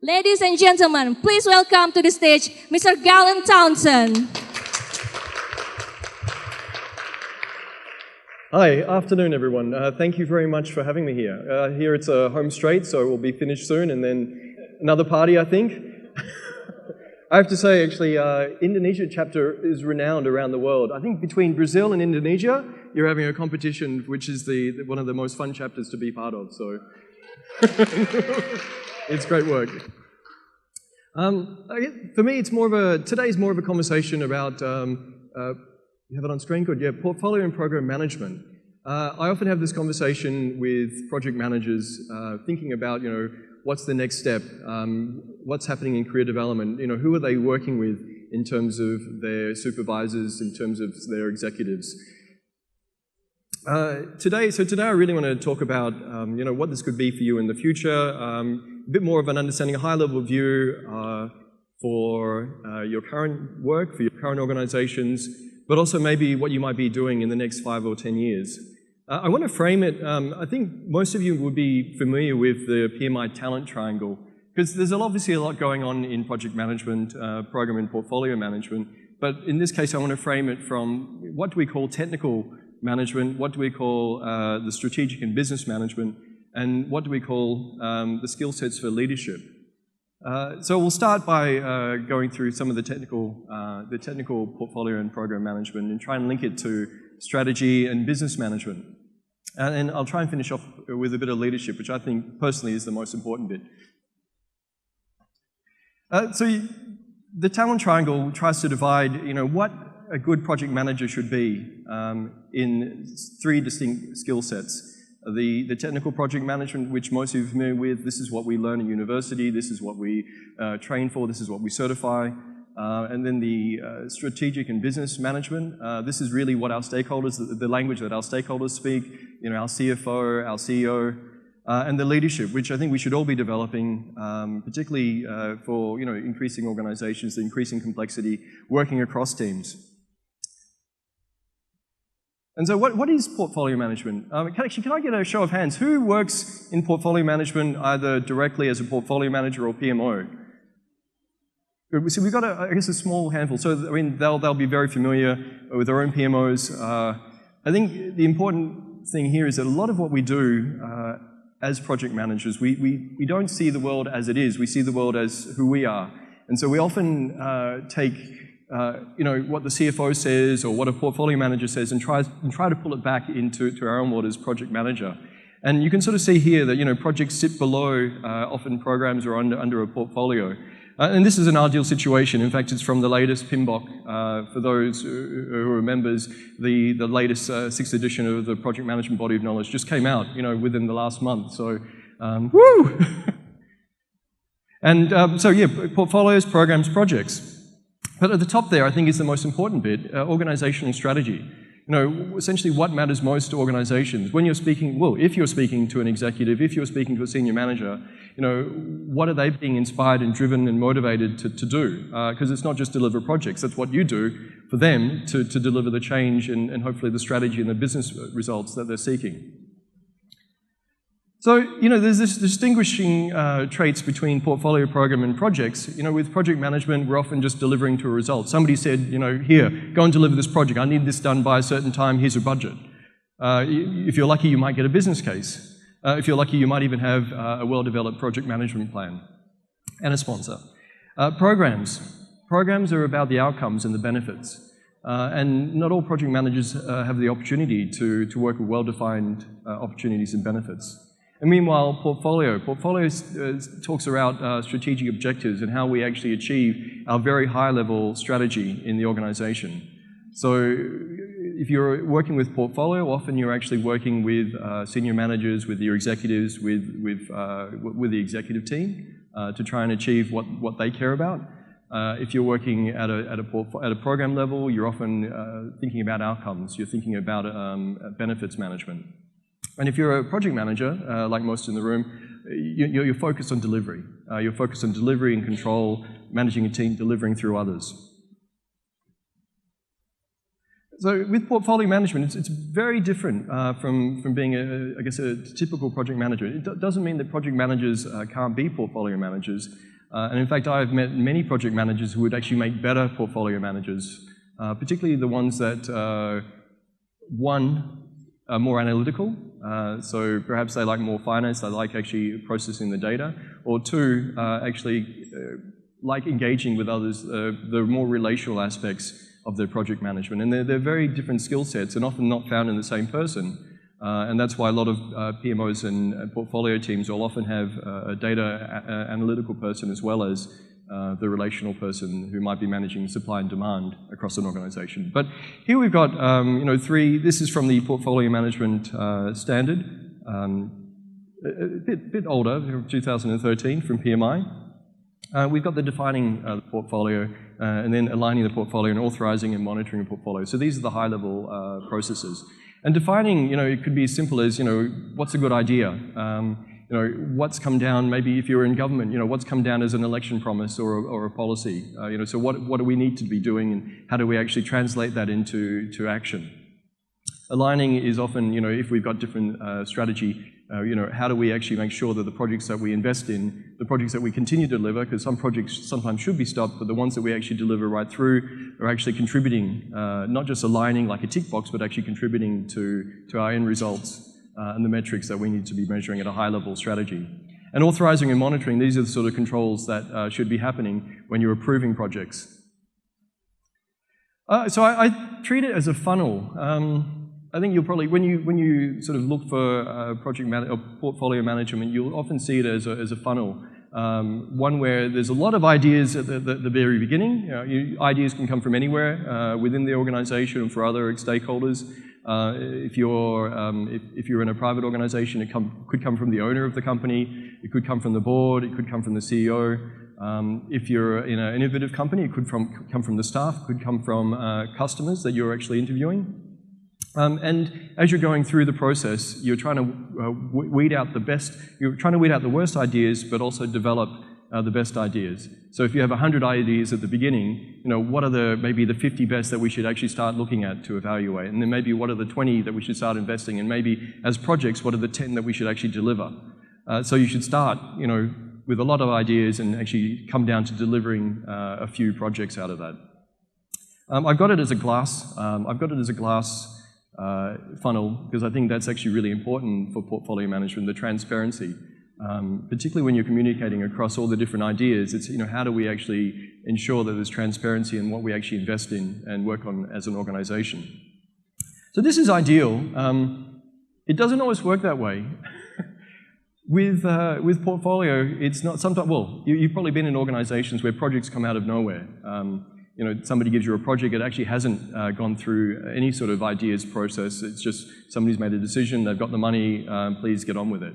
Ladies and gentlemen, please welcome to the stage Mr. Galen Townson. Hi, afternoon everyone. Thank you very much for having me here. Here it's a home straight, so we'll be finished soon, and then another party, I think. I have to say, actually, Indonesia Chapter is renowned around the world. I think between Brazil and Indonesia, you're having a competition, which is one of the most fun chapters to be part of, so it's great work. For me, today's more of a conversation about, you have it on screen? Good, yeah, portfolio and program management. I often have this conversation with project managers, thinking about, what's the next step? What's happening in career development? Who are they working with in terms of their supervisors, in terms of their executives? Today I really want to talk about, what this could be for you in the future, a bit more of an understanding, a high-level view for your current work, for your current organizations, but also maybe what you might be doing in the next 5 or 10 years. I want to frame it, I think most of you would be familiar with the PMI talent triangle, because there's obviously a lot going on in project management, program and portfolio management, but in this case I want to frame it from what do we call technical management, what do we call the strategic and business management, and what do we call the skill sets for leadership. So we'll start by going through some of the technical portfolio and program management and try and link it to strategy and business management. And I'll try and finish off with a bit of leadership, which I think personally is the most important bit. So the talent triangle tries to divide, what a good project manager should be in 3 distinct skill sets. The technical project management, which most of you are familiar with, this is what we learn in university, this is what we train for, this is what we certify. And then the strategic and business management, this is really what our stakeholders, the language that our stakeholders speak, our CFO, our CEO, and the leadership, which I think we should all be developing, particularly for increasing organizations, the increasing complexity, working across teams. And so what is portfolio management? Can I get a show of hands? Who works in portfolio management either directly as a portfolio manager or PMO? So we've got, I guess, a small handful. So, they'll be very familiar with their own PMOs. I think the important thing here is that a lot of what we do as project managers, we don't see the world as it is. We see the world as who we are. And so we often take what the CFO says or what a portfolio manager says and try to pull it back into our own world as project manager. And you can sort of see here that, projects sit below, often programs are under a portfolio. And this is an ideal situation. In fact, it's from the latest PMBOK. For those who are members, the latest 6th edition of the Project Management Body of Knowledge just came out, within the last month. So, woo! And so, yeah, portfolios, programs, projects. But at the top there, I think, is the most important bit, organizational strategy. Essentially what matters most to organizations. When you're speaking, if you're speaking to an executive, if you're speaking to a senior manager, what are they being inspired and driven and motivated to do? Because it's not just deliver projects, that's what you do for them to deliver the change and hopefully the strategy and the business results that they're seeking. So, there's this distinguishing traits between portfolio, program, and projects. With project management, we're often just delivering to a result. Somebody said, here, go and deliver this project. I need this done by a certain time. Here's a budget. If you're lucky, you might get a business case. If you're lucky, you might even have a well-developed project management plan and a sponsor. Programs are about the outcomes and the benefits. And not all project managers have the opportunity to work with well-defined opportunities and benefits. And meanwhile, portfolio talks about strategic objectives and how we actually achieve our very high-level strategy in the organization. So if you're working with portfolio, often you're actually working with senior managers, with your executives, with the executive team to try and achieve what they care about. If you're working at a program level, you're often thinking about outcomes. You're thinking about benefits management. And if you're a project manager, like most in the room, you're focused on delivery. You're focused on delivery and control, managing a team, delivering through others. So with portfolio management, it's very different from being, I guess, a typical project manager. It doesn't mean that project managers can't be portfolio managers. And in fact, I've met many project managers who would actually make better portfolio managers, particularly the ones that, one, are more analytical. So perhaps they like more finance, they like actually processing the data. Or two, actually like engaging with others, the more relational aspects of their project management. And they're very different skill sets and often not found in the same person. And that's why a lot of PMOs and portfolio teams will often have a data analytical person as well as the relational person who might be managing supply and demand across an organization. But here we've got three. This is from the portfolio management standard, a bit older, from 2013 from PMI. We've got the defining the portfolio and then aligning the portfolio and authorizing and monitoring a portfolio. So these are the high-level processes. And defining, it could be as simple as, what's a good idea? What's come down, maybe if you're in government, what's come down as an election promise or a policy? So what do we need to be doing and how do we actually translate that into action? Aligning is often, if we've got different strategy, how do we actually make sure that the projects that we invest in, the projects that we continue to deliver, because some projects sometimes should be stopped, but the ones that we actually deliver right through are actually contributing, not just aligning like a tick box, but actually contributing to our end results and the metrics that we need to be measuring at a high-level strategy. And authorizing and monitoring, these are the sort of controls that should be happening when you're approving projects. So I treat it as a funnel. I think you'll probably, when you sort of look for or portfolio management, you'll often see it as a funnel. One where there's a lot of ideas at the very beginning. Ideas can come from anywhere within the organization and for other stakeholders. If you're in a private organization, it could come from the owner of the company, it could come from the board, it could come from the CEO. If you're in an innovative company, it could come from the staff, it could come from customers that you're actually interviewing. And as you're going through the process, you're trying to weed out the worst ideas, but also develop the best ideas. So if you have 100 ideas at the beginning, what are maybe the 50 best that we should actually start looking at to evaluate? And then maybe what are the 20 that we should start investing in? Maybe as projects, what are the 10 that we should actually deliver? So you should start, with a lot of ideas and actually come down to delivering a few projects out of that. I've got it as a glass. Funnel, because I think that's actually really important for portfolio management, the transparency. Particularly when you're communicating across all the different ideas, it's, how do we actually ensure that there's transparency in what we actually invest in and work on as an organization. So this is ideal. It doesn't always work that way. With portfolio, it's not sometimes, well, you've probably been in organizations where projects come out of nowhere. Somebody gives you a project, it actually hasn't gone through any sort of ideas process. It's just somebody's made a decision, they've got the money, please get on with it.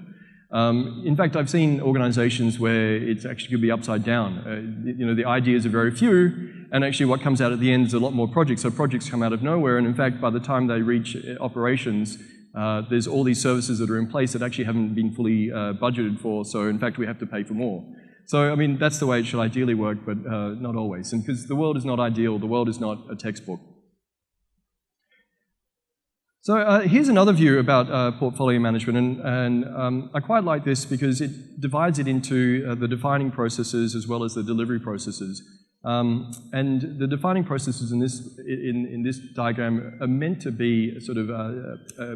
In fact, I've seen organizations where it's actually could be upside down. The ideas are very few, and actually what comes out at the end is a lot more projects. So projects come out of nowhere, and in fact, by the time they reach operations, there's all these services that are in place that actually haven't been fully budgeted for, so in fact, we have to pay for more. So, I mean, that's the way it should ideally work, but not always. And because the world is not ideal, the world is not a textbook. So here's another view about portfolio management, and I quite like this because it divides it into the defining processes as well as the delivery processes. And the defining processes in this diagram are meant to be sort of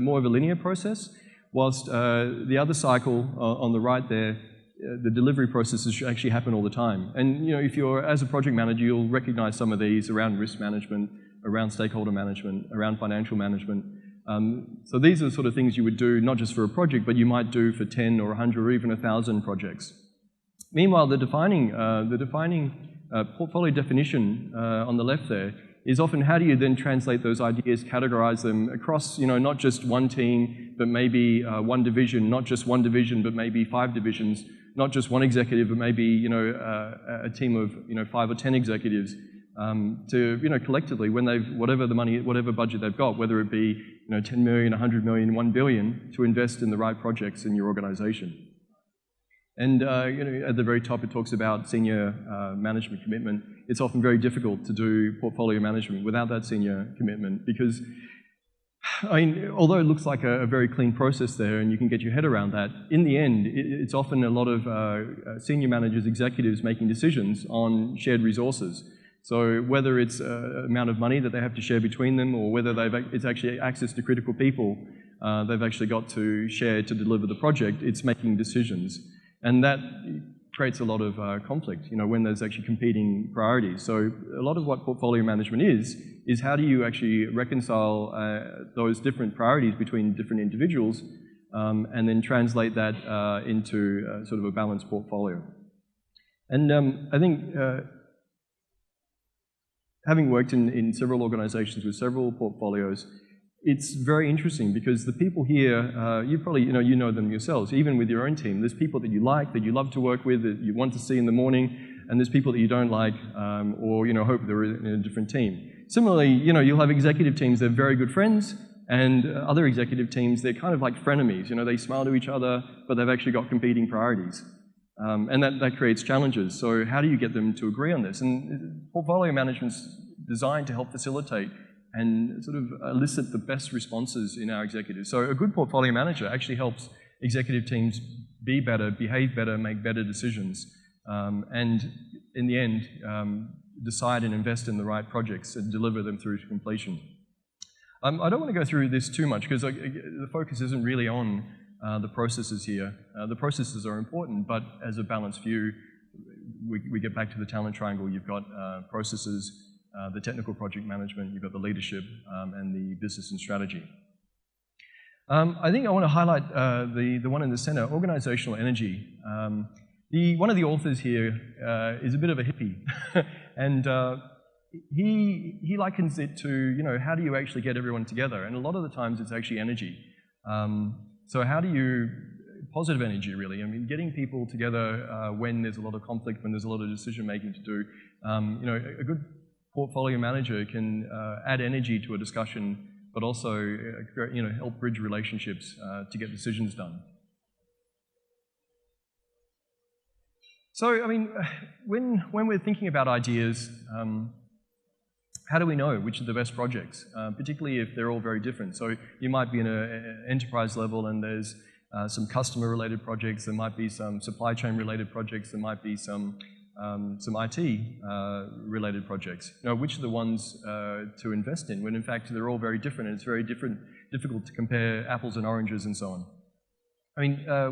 more of a linear process, whilst the other cycle on the right there, the delivery processes should actually happen all the time. And if you're, as a project manager, you'll recognize some of these around risk management, around stakeholder management, around financial management. So these are the sort of things you would do, not just for a project, but you might do for 10 or 100 or even 1,000 projects. Meanwhile, the defining portfolio definition on the left there is often how do you then translate those ideas, categorize them across, not just one team, but maybe one division, not just one division, but maybe 5 divisions, not just one executive, but maybe, a team of, 5 or 10 executives to, collectively, when they've, whatever budget they've got, whether it be, 10 million, 100 million, 1 billion, to invest in the right projects in your organization. And at the very top, it talks about senior management commitment. It's often very difficult to do portfolio management without that senior commitment because, although it looks like a very clean process there and you can get your head around that, in the end, it's often a lot of senior managers, executives making decisions on shared resources. So whether it's amount of money that they have to share between them or whether it's actually access to critical people they've actually got to share to deliver the project, it's making decisions. And that creates a lot of conflict, when there's actually competing priorities. So a lot of what portfolio management is how do you actually reconcile those different priorities between different individuals and then translate that into sort of a balanced portfolio. And I think having worked in several organizations with several portfolios, it's very interesting because the people here, you probably, you know them yourselves, even with your own team. There's people that you like, that you love to work with, that you want to see in the morning, and there's people that you don't like or, hope they're in a different team. Similarly, you'll have executive teams that are very good friends, and other executive teams, they're kind of like frenemies. They smile to each other, but they've actually got competing priorities. And that creates challenges. So how do you get them to agree on this? And portfolio management's designed to help facilitate and sort of elicit the best responses in our executives. So a good portfolio manager actually helps executive teams be better, behave better, make better decisions, and in the end, decide and invest in the right projects and deliver them through to completion. I don't want to go through this too much because the focus isn't really on the processes here. The processes are important, but as a balanced view, we get back to the talent triangle. You've got processes, the technical project management, you've got the leadership, and the business and strategy. I think I want to highlight the one in the center, organizational energy. One of the authors here is a bit of a hippie, and he likens it to, how do you actually get everyone together? And a lot of the times it's actually energy. So how do you, positive energy really, getting people together when there's a lot of conflict, when there's a lot of decision making to do. A good portfolio manager can add energy to a discussion, but also help bridge relationships to get decisions done. So, when we're thinking about ideas, how do we know which are the best projects, particularly if they're all very different? So you might be in an enterprise level and there's some customer-related projects, there might be some supply chain-related projects, there might be some IT-related projects. Which are the ones to invest in when in fact they're all very different and it's very difficult to compare apples and oranges and so on.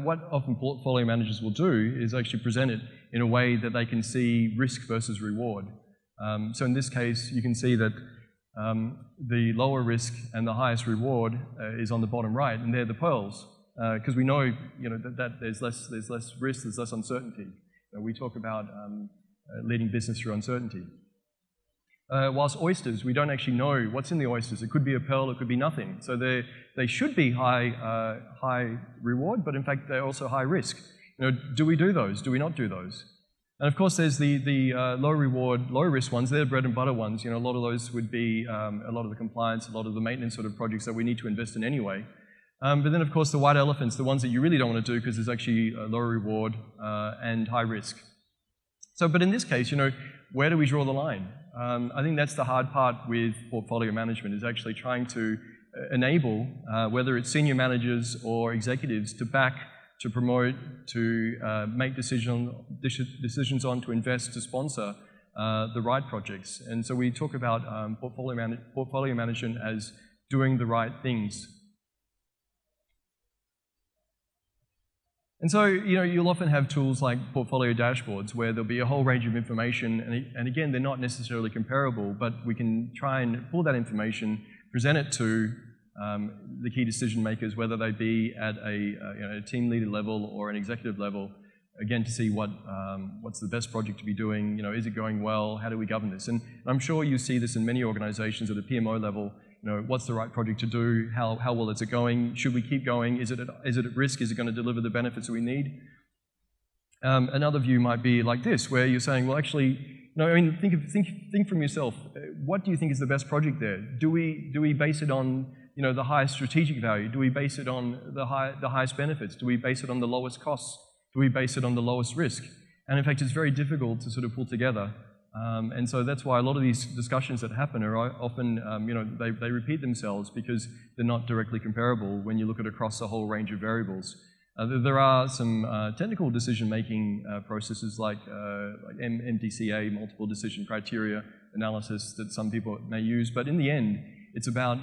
What often portfolio managers will do is actually present it in a way that they can see risk versus reward. So in this case, you can see that the lower risk and the highest reward is on the bottom right, and they're the pearls, because we know, that there's less risk, there's less uncertainty. We talk about leading business through uncertainty. Whilst oysters, we don't actually know what's in the oysters. It could be a pearl, it could be nothing. So they should be high reward, but in fact they're also high risk. Do we do those? Do we not do those? And of course there's the low reward, low risk ones. They're bread and butter ones. A lot of those would be a lot of the compliance, a lot of the maintenance sort of projects that we need to invest in anyway. But then of course the white elephants, the ones that you really don't want to do because there's actually a low reward and high risk. So, but in this case, where do we draw the line? I think that's the hard part with portfolio management, is actually trying to enable, whether it's senior managers or executives, to back, to promote, to make decisions on, to invest, to sponsor the right projects. And so we talk about portfolio management as doing the right things. And so, you'll often have tools like portfolio dashboards where there'll be a whole range of information, and again, they're not necessarily comparable, but we can try and pull that information, present it to the key decision makers, whether they be at a team leader level or an executive level, again, to see what's the best project to be doing, is it going well, how do we govern this? And I'm sure you see this in many organizations at a PMO level. What's the right project to do? How well is it going? Should we keep going? Is it at risk? Is it going to deliver the benefits that we need? Another view might be like this, where you're saying, well, actually, think from yourself. What do you think is the best project there? Do we base it on the highest strategic value? Do we base it on the highest benefits? Do we base it on the lowest costs? Do we base it on the lowest risk? And in fact, it's very difficult to sort of pull together. And so that's why a lot of these discussions that happen are often, they repeat themselves because they're not directly comparable when you look at across a whole range of variables. There are some technical decision-making processes like MDCA, multiple decision criteria analysis, that some people may use, but in the end, it's about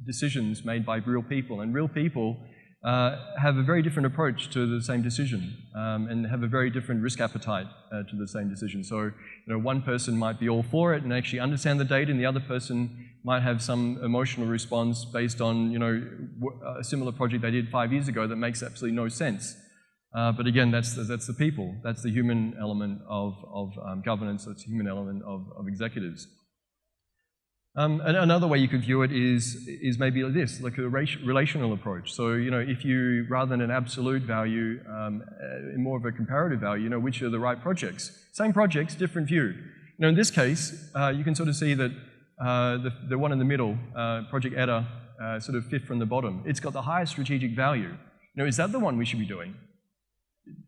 decisions made by real people, and real people have a very different approach to the same decision and have a very different risk appetite to the same decision. So, one person might be all for it and actually understand the data, and the other person might have some emotional response based on, a similar project they did 5 years ago that makes absolutely no sense. But again, that's the people. That's the human element of governance. That's the human element of executives. And another way you could view it is maybe like this, like a relational approach. So, if you, rather than an absolute value, more of a comparative value, which are the right projects. Same projects, different view. In this case, you can sort of see that the one in the middle, Project EDA, sort of fifth from the bottom. It's got the highest strategic value. Is that the one we should be doing?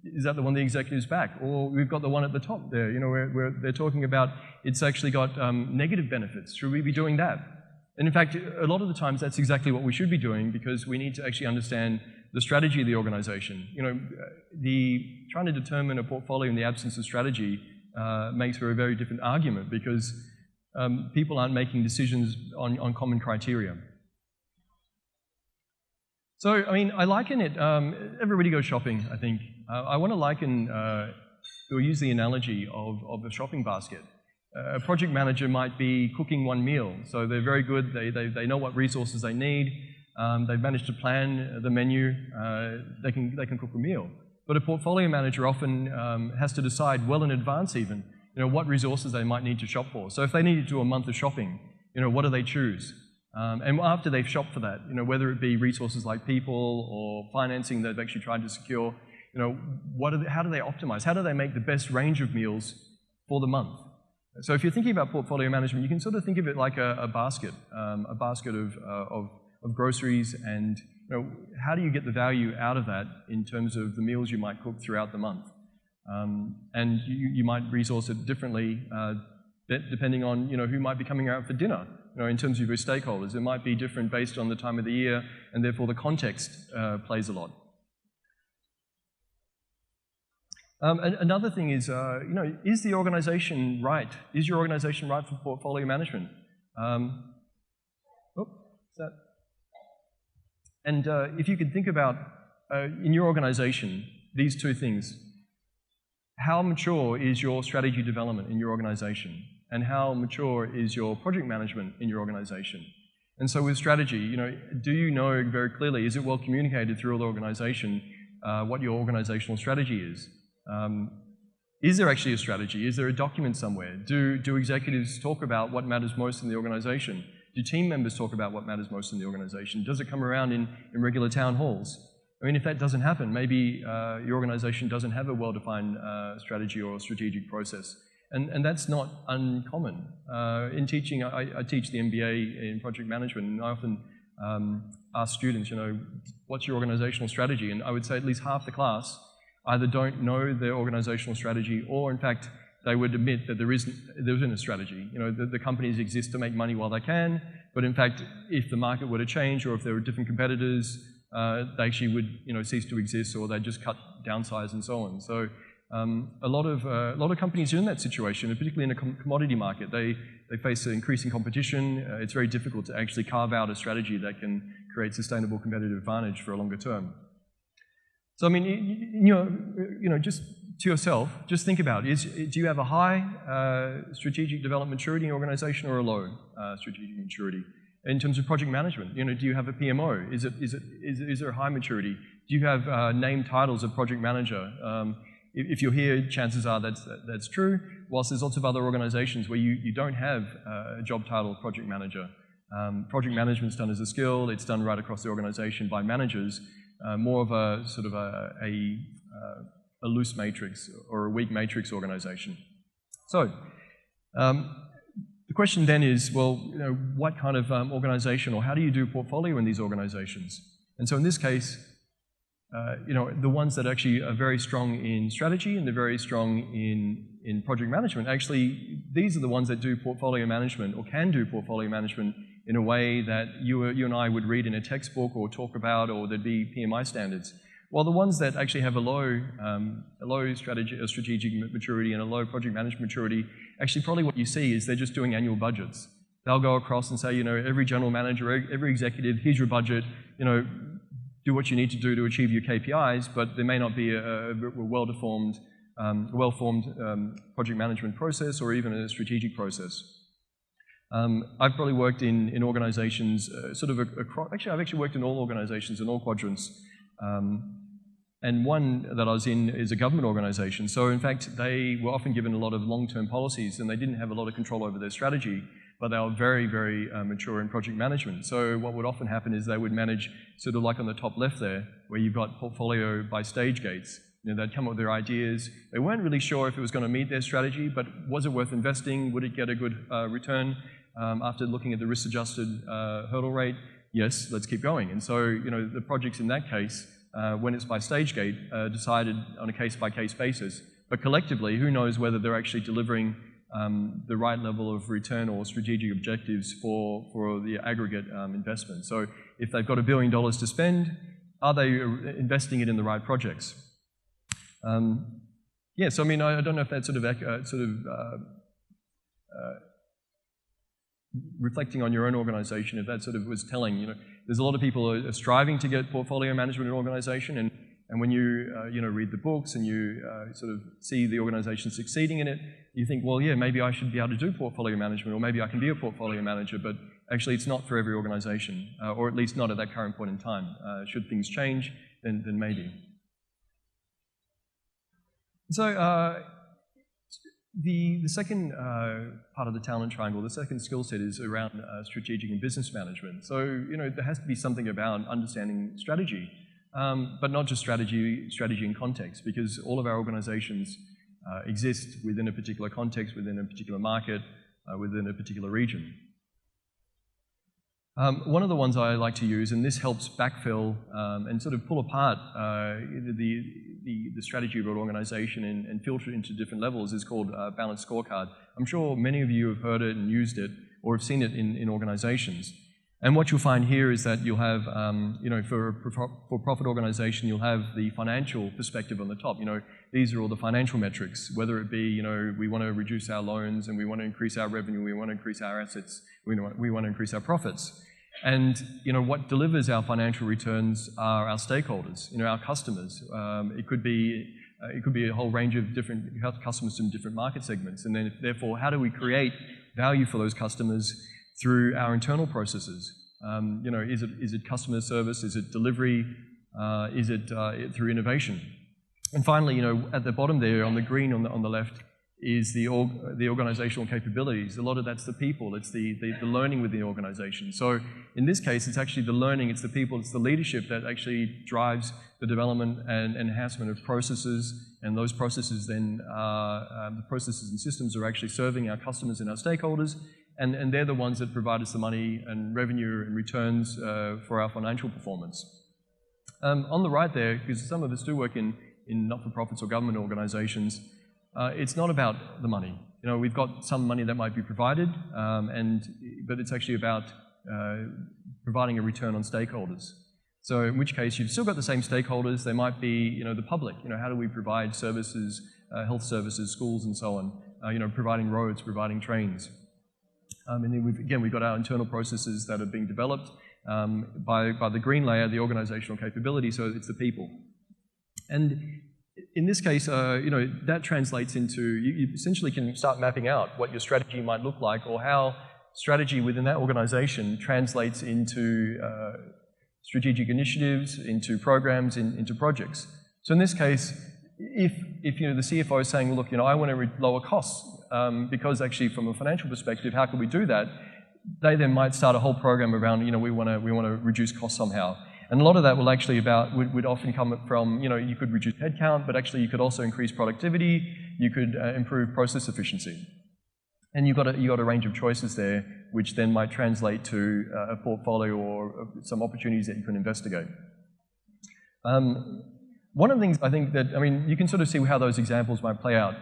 Is that the one the executives back? Or we've got the one at the top there, where they're talking about it's actually got negative benefits. Should we be doing that? And in fact, a lot of the times that's exactly what we should be doing, because we need to actually understand the strategy of the organization. Trying to determine a portfolio in the absence of strategy makes for a very different argument, because people aren't making decisions on common criteria. So, I liken it, everybody goes shopping, I think. I want to liken, or use the analogy of a shopping basket. A project manager might be cooking one meal, so they're very good, they know what resources they need, they've managed to plan the menu, they can cook a meal. But a portfolio manager often has to decide well in advance even, what resources they might need to shop for. So if they need to do a month of shopping, what do they choose? And after they've shopped for that, whether it be resources like people or financing they've actually tried to secure, how do they optimize? How do they make the best range of meals for the month? So if you're thinking about portfolio management, you can sort of think of it like a basket of groceries, and how do you get the value out of that in terms of the meals you might cook throughout the month? And you might resource it differently depending on who might be coming out for dinner. In terms of your stakeholders, it might be different based on the time of the year, and therefore the context plays a lot. Another thing is, is the organization right? Is your organization right for portfolio management? And if you could think about, in your organization, these two things. How mature is your strategy development in your organization? And how mature is your project management in your organization? And so with strategy, do you know very clearly, is it well communicated through the organization what your organizational strategy is? Is there actually a strategy? Is there a document somewhere? Do executives talk about what matters most in the organization? Do team members talk about what matters most in the organization? Does it come around in regular town halls? If that doesn't happen, maybe your organization doesn't have a well-defined strategy or strategic process. And that's not uncommon. In teaching, I teach the MBA in project management, and I often ask students, what's your organizational strategy? And I would say at least half the class either don't know their organizational strategy, or in fact, they would admit that there isn't a strategy. The companies exist to make money while they can, but in fact, if the market were to change, or if there were different competitors, they actually would cease to exist, or they'd just cut, downsize, and so on. So a lot of companies are in that situation, and particularly in a commodity market. They face increasing competition. It's very difficult to actually carve out a strategy that can create sustainable competitive advantage for a longer term. So just to yourself, just think about it. Do you have a high strategic development maturity in your organization, or a low strategic maturity? In terms of project management, do you have a PMO? Is there a high maturity? Do you have named titles of project manager? If you're here, chances are that's true, whilst there's lots of other organizations where you don't have a job title of project manager. Project management's done as a skill. It's done right across the organization by managers, more of a sort of a loose matrix or a weak matrix organization. So the question then is, well, what kind of organization, or how do you do portfolio in these organizations? And so in this case, the ones that actually are very strong in strategy and they're very strong in project management, actually, these are the ones that do portfolio management or can do portfolio management in a way that you and I would read in a textbook or talk about, or there'd be PMI standards. While the ones that actually have a low strategic maturity and a low project management maturity, actually probably what you see is they're just doing annual budgets. They'll go across and say, every general manager, every executive, here's your budget, do what you need to do to achieve your KPIs, but there may not be a well-formed project management process or even a strategic process. I've probably worked in organizations actually I've actually worked in all organizations in all quadrants. And one that I was in is a government organization. So in fact, they were often given a lot of long-term policies and they didn't have a lot of control over their strategy, but they were very, very mature in project management. So what would often happen is they would manage, sort of like on the top left there, where you've got portfolio by stage gates. They'd come up with their ideas. They weren't really sure if it was going to meet their strategy, but was it worth investing? Would it get a good return? After looking at the risk-adjusted hurdle rate, yes, let's keep going. And so, the projects in that case, when it's by stage gate, decided on a case-by-case basis. But collectively, who knows whether they're actually delivering the right level of return or strategic objectives for the aggregate investment. So if they've got $1 billion to spend, are they investing it in the right projects? Yes, I mean, I don't know if that's reflecting on your own organization, if that sort of was telling, there's a lot of people are striving to get portfolio management in an organization, and when you, read the books and you sort of see the organization succeeding in it, you think, well, yeah, maybe I should be able to do portfolio management, or maybe I can be a portfolio manager, but actually it's not for every organization, or at least not at that current point in time. Should things change, then maybe. So, the second part of the talent triangle, the second skill set is around strategic and business management. So, there has to be something about understanding strategy, but not just strategy in context, because all of our organizations exist within a particular context, within a particular market, within a particular region. One of the ones I like to use, and this helps backfill and sort of pull apart the strategy of an organization and filter it into different levels, is called Balanced Scorecard. I'm sure many of you have heard it and used it, or have seen it in organizations. And what you'll find here is that you'll have, for a profit organization, you'll have the financial perspective on the top. These are all the financial metrics, whether it be, we want to reduce our loans and we want to increase our revenue, we want to increase our assets, we want to increase our profits. And, what delivers our financial returns are our stakeholders, our customers. It could be a whole range of different customers from different market segments. And then, therefore, how do we create value for those customers through our internal processes? Is it customer service? Is it delivery? Is it through innovation? And finally, at the bottom there, on the green on the left, is the organizational capabilities. A lot of that's the people. It's the learning within the organization. So in this case, it's actually the learning, it's the people, it's the leadership that actually drives the development and enhancement of processes. And those processes then, the processes and systems are actually serving our customers and our stakeholders. And they're the ones that provide us the money and revenue and returns for our financial performance. On the right there, because some of us do work in not-for-profits or government organizations, it's not about the money. We've got some money that might be provided, but it's actually about providing a return on stakeholders. So in which case, you've still got the same stakeholders. They might be, the public. How do we provide services, health services, schools, and so on? Providing roads, providing trains. And then we've got our internal processes that are being developed by the green layer, the organizational capability. So it's the people. And in this case, that translates into, you essentially can start mapping out what your strategy might look like, or how strategy within that organization translates into strategic initiatives, into programs, into projects. So in this case, if the CFO is saying, look, I want to lower costs, because actually from a financial perspective, how can we do that? They then might start a whole program around, we want to reduce costs somehow. And a lot of that will actually would often come from, you could reduce headcount, but actually you could also increase productivity, you could improve process efficiency. And you've got a range of choices there, which then might translate to a portfolio or some opportunities that you can investigate. One of the things I think that, you can sort of see how those examples might play out.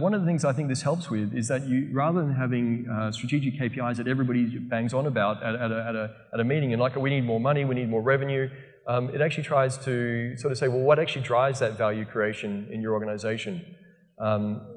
One of the things I think this helps with is that you, rather than having strategic KPIs that everybody bangs on about at a meeting, and like, we need more money, we need more revenue, it actually tries to sort of say, well, what actually drives that value creation in your organization?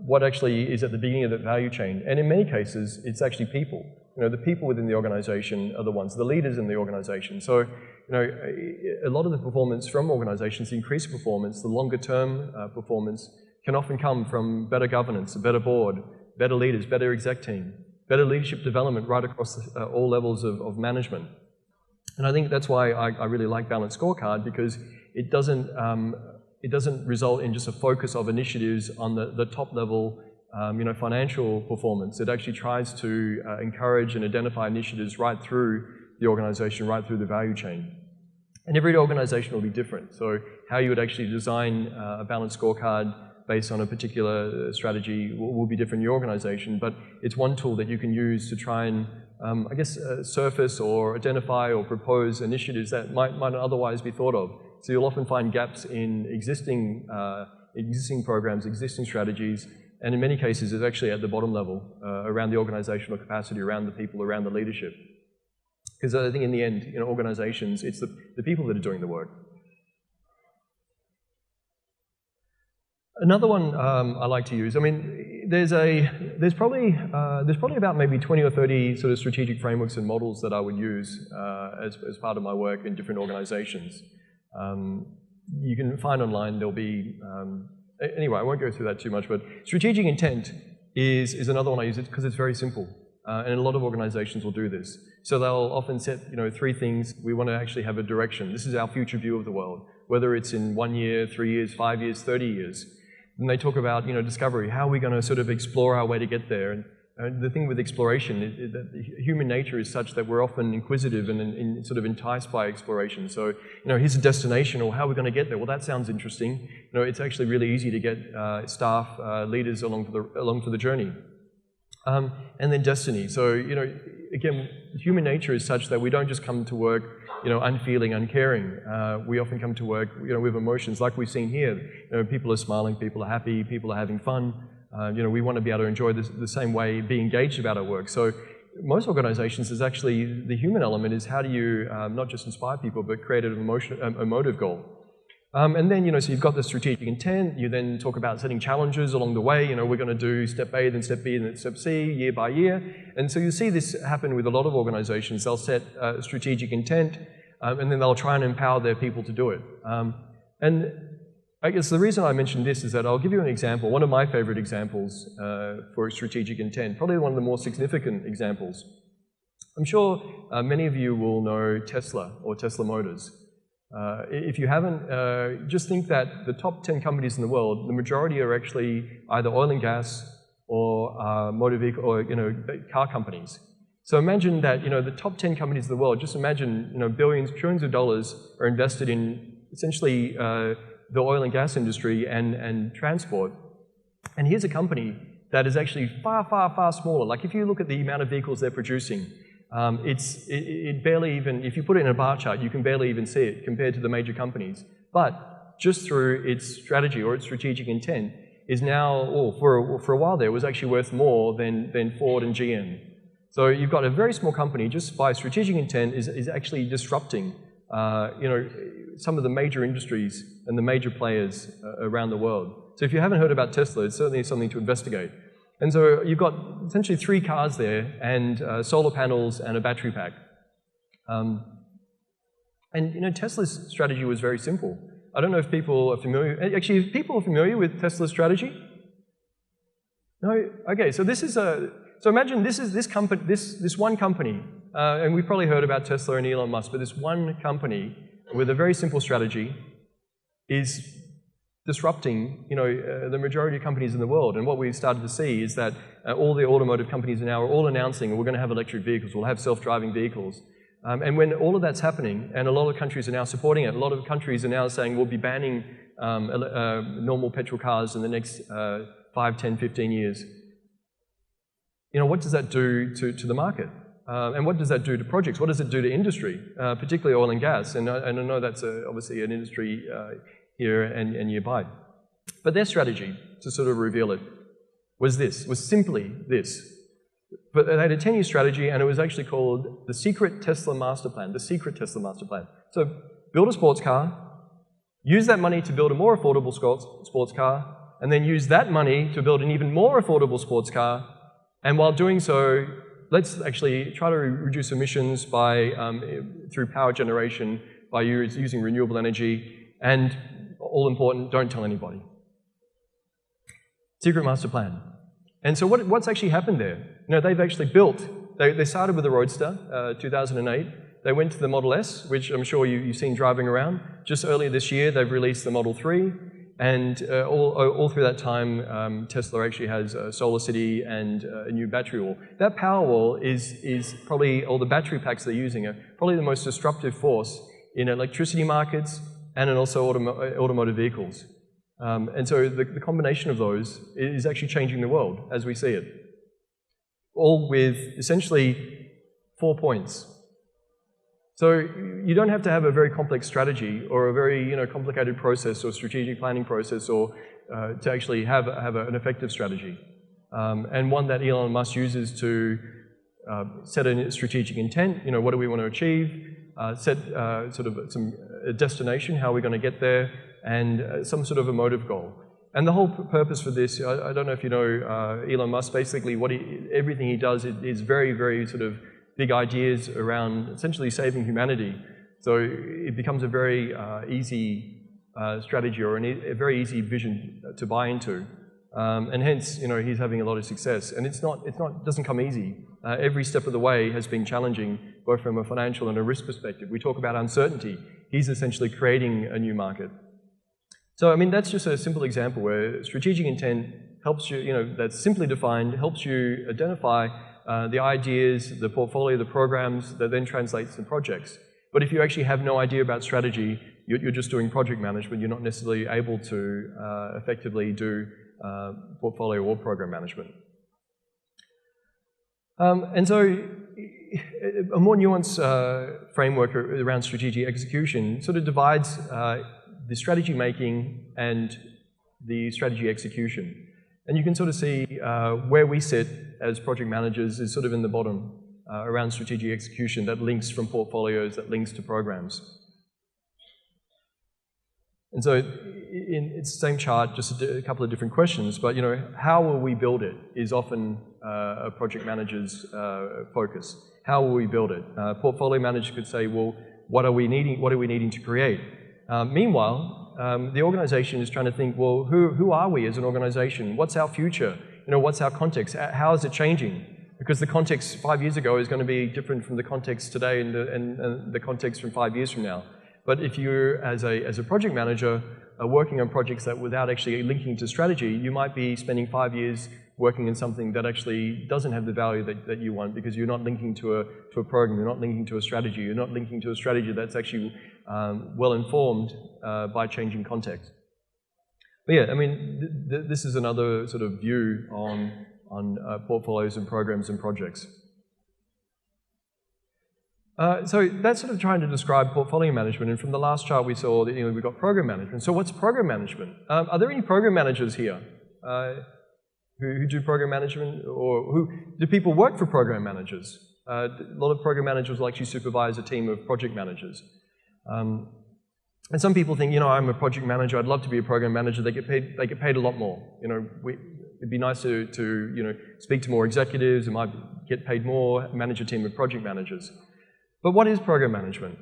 What actually is at the beginning of the value chain? And in many cases, it's actually people. The people within the organization are the ones, the leaders in the organization. So, a lot of the performance from organizations, the increased performance, the longer term performance, can often come from better governance, a better board, better leaders, better exec team, better leadership development right across all levels of management. And I think that's why I really like Balanced Scorecard, because it doesn't result in just a focus of initiatives on the top level, financial performance. It actually tries to encourage and identify initiatives right through the organization, right through the value chain. And every organization will be different. So how you would actually design a Balanced Scorecard based on a particular strategy will be different in your organization, but it's one tool that you can use to try and, surface or identify or propose initiatives that might not otherwise be thought of. So you'll often find gaps in existing programs, existing strategies, and in many cases it's actually at the bottom level, around the organizational capacity, around the people, around the leadership. Because I think in the end, organizations, it's the people that are doing the work. Another one I like to use, there's probably about maybe 20 or 30 sort of strategic frameworks and models that I would use as part of my work in different organizations. You can find online, there'll be, anyway, I won't go through that too much, but strategic intent is another one I use because it's very simple. And a lot of organizations will do this. So they'll often set, 3 things. We want to actually have a direction. This is our future view of the world, whether it's in 1 year, 3 years, 5 years, 30 years. And they talk about, discovery. How are we going to sort of explore our way to get there? And the thing with exploration is that human nature is such that we're often inquisitive and sort of enticed by exploration. So, here's a destination, or how are we going to get there? Well, that sounds interesting. It's actually really easy to get staff, leaders along for the journey. And then destiny. So, again, human nature is such that we don't just come to work, unfeeling, uncaring. We often come to work, with emotions like we've seen here. People are smiling, people are happy, people are having fun. We want to be able to enjoy this the same way, be engaged about our work. So most organizations is actually, the human element is how do you not just inspire people, but create a motive goal. And then, so you've got the strategic intent. You then talk about setting challenges along the way. We're going to do step A, then step B, and then step C, year by year. And so you see this happen with a lot of organizations. They'll set strategic intent, and then they'll try and empower their people to do it. And I guess the reason I mentioned this is that I'll give you an example, one of my favorite examples for strategic intent, probably one of the more significant examples. I'm sure many of you will know Tesla or Tesla Motors. If you haven't, just think that the top 10 companies in the world, the majority are actually either oil and gas or motor vehicle or car companies. So imagine that the top 10 companies in the world. Just imagine billions, trillions of dollars are invested in essentially the oil and gas industry and transport. And here's a company that is actually far, far, far smaller. Like if you look at the amount of vehicles they're producing. It barely even, if you put it in a bar chart, you can barely even see it compared to the major companies. But just through its strategy or its strategic intent is now, for a while there, was actually worth more than Ford and GM. So you've got a very small company, just by strategic intent, is actually disrupting, some of the major industries and the major players around the world. So if you haven't heard about Tesla, it's certainly something to investigate. And so you've got essentially 3 cars there and solar panels and a battery pack. And Tesla's strategy was very simple. I don't know if people are familiar. Actually, if people are familiar with Tesla's strategy? No? Okay, so this is so imagine this one company, and we've probably heard about Tesla and Elon Musk, but this one company with a very simple strategy is disrupting, the majority of companies in the world. And what we've started to see is that all the automotive companies now are all announcing we're going to have electric vehicles, we'll have self-driving vehicles. And when all of that's happening, and a lot of countries are now supporting it, a lot of countries are now saying we'll be banning normal petrol cars in the next 5, 10, 15 years. What does that do to the market? And what does that do to projects? What does it do to industry, particularly oil and gas? And I know that's obviously an industry here and nearby. But their strategy, to sort of reveal it, was simply this. But they had a 10-year strategy, and it was actually called the Secret Tesla Master Plan, the Secret Tesla Master Plan. So build a sports car, use that money to build a more affordable sports car, and then use that money to build an even more affordable sports car, and while doing so, let's actually try to reduce emissions by through power generation, by using renewable energy, and all important, don't tell anybody. Secret Master Plan. And so what's actually happened there? You know, they've actually built, they started with the Roadster, 2008. They went to the Model S, which I'm sure you've seen driving around. Just earlier this year, they've released the Model 3. And all through that time, Tesla actually has SolarCity and a new battery wall. That power wall is probably, all the battery packs they're using are probably the most disruptive force in electricity markets and in also automotive vehicles. And so the combination of those is actually changing the world as we see it. All with essentially 4 points. So you don't have to have a very complex strategy or a very complicated process or strategic planning process or to actually have an effective strategy. And one that Elon Musk uses to set a strategic intent, what do we want to achieve, set sort of a destination, how are we going to get there, and some sort of emotive goal. And the whole purpose for this, I don't know if you know Elon Musk, basically everything he does is very, very sort of big ideas around essentially saving humanity. So it becomes a very easy strategy or a very easy vision to buy into. And hence, he's having a lot of success. And it doesn't come easy. Every step of the way has been challenging, both from a financial and a risk perspective. We talk about uncertainty. He's essentially creating a new market. So, I mean, that's just a simple example where strategic intent helps you, that's simply defined, helps you identify the ideas, the portfolio, the programs that then translates to projects. But if you actually have no idea about strategy, you're just doing project management, you're not necessarily able to effectively do portfolio or program management. And so a more nuanced framework around strategic execution sort of divides the strategy making and the strategy execution. And you can sort of see where we sit as project managers is sort of in the bottom around strategic execution that links from portfolios, that links to programs. And so it's the same chart, just a couple of different questions, but how will we build it is often a project manager's focus. How will we build it? Portfolio manager could say, well, what are we needing to create? Meanwhile, the organization is trying to think, well, who are we as an organization? What's our future? What's our context? How is it changing? Because the context 5 years ago is going to be different from the context today and the context from 5 years from now. But if you're, as a project manager, working on projects that without actually linking to strategy, you might be spending 5 years working in something that actually doesn't have the value that you want because you're not linking to a program, you're not linking to a strategy, you're not linking to a strategy that's actually well informed by changing context. But yeah, I mean, this is another sort of view on portfolios and programs and projects. So that's sort of trying to describe portfolio management, and from the last chart we saw that we've got program management. So what's program management? Are there any program managers here who do program management, or do people work for program managers? A lot of program managers will actually supervise a team of project managers. And some people think, I'm a project manager, I'd love to be a program manager. They get paid a lot more. It'd be nice to speak to more executives, and might get paid more, manage a team of project managers. But what is program management?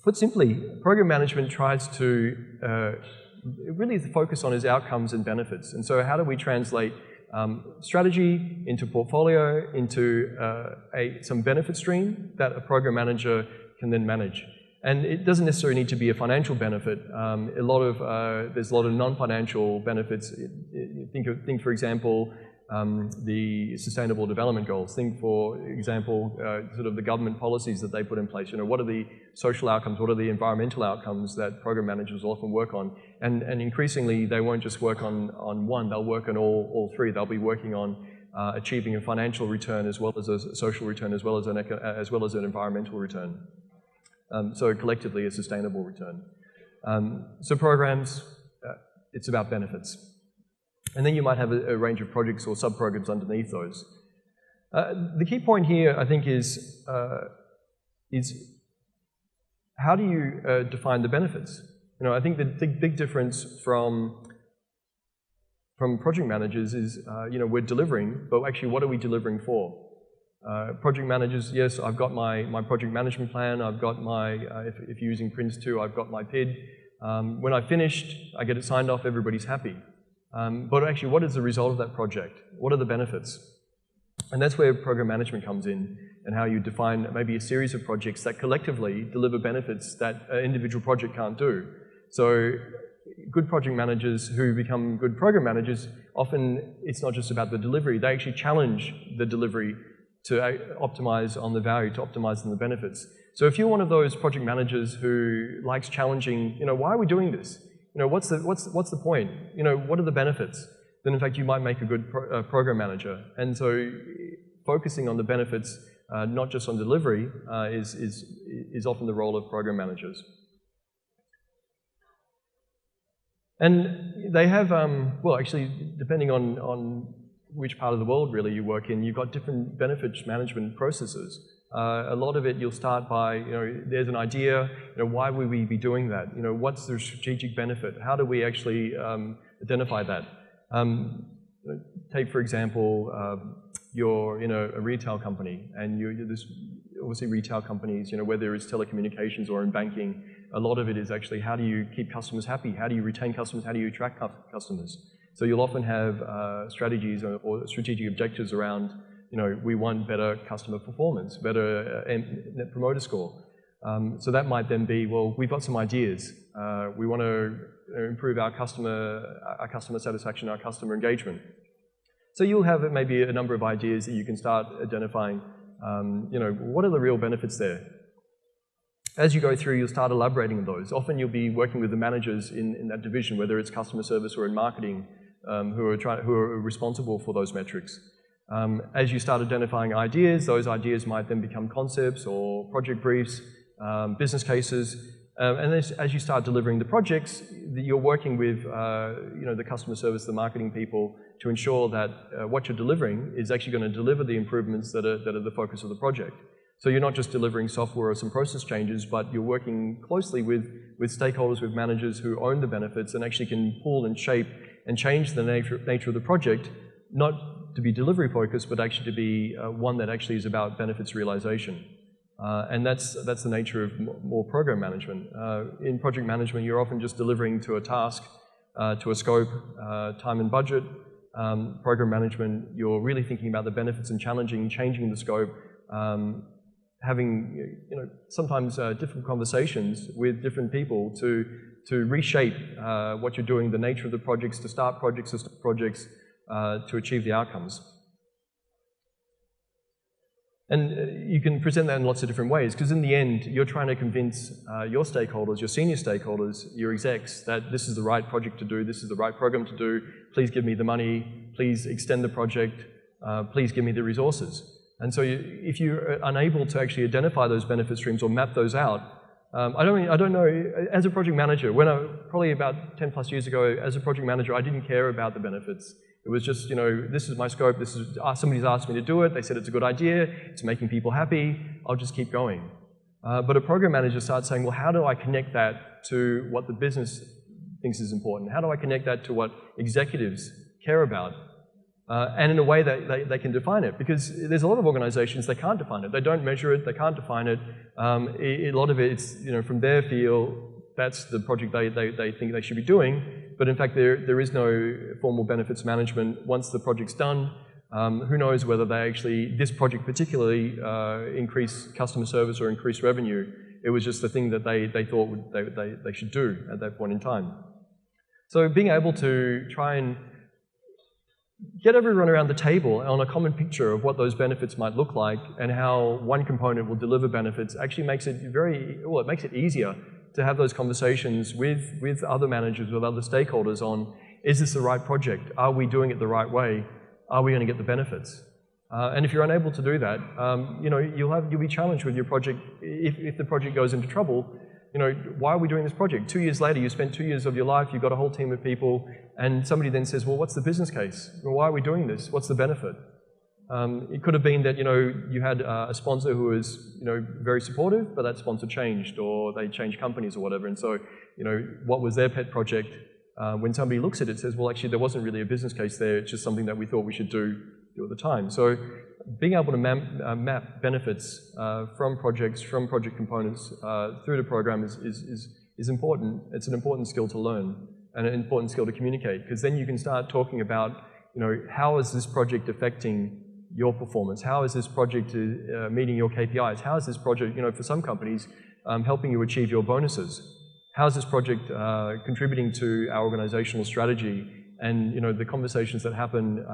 Put simply, program management tries to really focus on its outcomes and benefits. And so how do we translate strategy into portfolio, into some benefit stream that a program manager can then manage? And it doesn't necessarily need to be a financial benefit. There's a lot of non-financial benefits. Think, for example, the Sustainable Development Goals. Think, for example, sort of the government policies that they put in place. What are the social outcomes? What are the environmental outcomes that program managers often work on? And increasingly, they won't just work on one. They'll work on all three. They'll be working on achieving a financial return as well as a social return as well as an environmental return. So collectively a sustainable return. So programs, it's about benefits. And then you might have a range of projects or sub-programs underneath those. The key point here, I think, is how do you define the benefits? You know, I think the big difference from project managers is, you know, we're delivering, but actually what are we delivering for? Project managers, yes, I've got my project management plan, I've got my, if you're using Prince2, I've got my PID. When I've finished, I get it signed off, everybody's happy. But actually, what is the result of that project? What are the benefits? And that's where program management comes in, and how you define maybe a series of projects that collectively deliver benefits that an individual project can't do. So good project managers who become good program managers, often it's not just about the delivery, they actually challenge the delivery to optimize on the value, to optimize on the benefits. So if you're one of those project managers who likes challenging, you know, why are we doing this? You know, what's the point? You know, what are the benefits? Then in fact you might make a good program manager. And so focusing on the benefits, not just on delivery, is often the role of program managers. And they have, well, actually, depending on which part of the world really you work in, you've got different benefits management processes. A lot of it you'll start by, you know, there's an idea, you know, why would we be doing that? You know, what's the strategic benefit? How do we actually identify that? Take, for example, you're in a retail company, and there's obviously retail companies, you know, whether it's telecommunications or in banking, a lot of it is actually how do you keep customers happy? How do you retain customers? How do you attract customers? So you'll often have strategies or strategic objectives around, you know, we want better customer performance, better net promoter score. So that might then be, well, we've got some ideas. We want to improve our customer satisfaction, our customer engagement. So you'll have maybe a number of ideas that you can start identifying, you know, what are the real benefits there? As you go through, you'll start elaborating on those. Often you'll be working with the managers in that division, whether it's customer service or in marketing, who are responsible for those metrics. As you start identifying ideas, those ideas might then become concepts or project briefs, business cases, and as you start delivering the projects, you're working with you know, the customer service, the marketing people, to ensure that what you're delivering is actually going to deliver the improvements that are the focus of the project. So you're not just delivering software or some process changes, but you're working closely with stakeholders, with managers who own the benefits and actually can pull and shape and change the nature of the project, not to be delivery focused, but actually to be one that actually is about benefits realization. And that's the nature of more program management. In project management, you're often just delivering to a task, to a scope, time and budget. Program management, you're really thinking about the benefits and changing the scope, having, you know, sometimes different conversations with different people to reshape what you're doing, the nature of the projects, to start projects, to stop projects, to achieve the outcomes. And you can present that in lots of different ways, because in the end, you're trying to convince your stakeholders, your senior stakeholders, your execs, that this is the right project to do, this is the right program to do, please give me the money, please extend the project, please give me the resources. And so if you're unable to actually identify those benefit streams or map those out, I don't know, as a project manager, probably about 10 plus years ago, as a project manager, I didn't care about the benefits. It was just, you know, this is my scope, somebody's asked me to do it, they said it's a good idea, it's making people happy, I'll just keep going. But a program manager starts saying, well, how do I connect that to what the business thinks is important? How do I connect that to what executives care about? And in a way that they can define it, because there's a lot of organizations that can't define it. They don't measure it, they can't define it. A lot of it's, you know, from their feel, that's the project they think they should be doing, but in fact there is no formal benefits management. Once the project's done, who knows whether they actually, this project particularly, increase customer service or increase revenue. It was just the thing that they thought they should do at that point in time. So being able to try and get everyone around the table on a common picture of what those benefits might look like and how one component will deliver benefits actually makes it it makes it easier to have those conversations with other managers, with other stakeholders on, is this the right project? Are we doing it the right way? are we going to get the benefits? And if you're unable to do that, you'll be challenged with your project. If the project goes into trouble, why are we doing this project? 2 years later, you spent 2 years of your life, you've got a whole team of people, and somebody then says, well, what's the business case? Well, why are we doing this? What's the benefit? It could have been that, you had a sponsor who was, very supportive, but that sponsor changed, or they changed companies or whatever, and so, what was their pet project? When somebody looks at it, says, well, actually, there wasn't really a business case there, it's just something that we thought we should do at the time. So being able to map benefits from projects, from project components through the program is important. It's an important skill to learn and an important skill to communicate, because then you can start talking about, how is this project affecting your performance? How is this project meeting your KPIs? How is this project, for some companies, helping you achieve your bonuses? How is this project contributing to our organizational strategy and the conversations that happen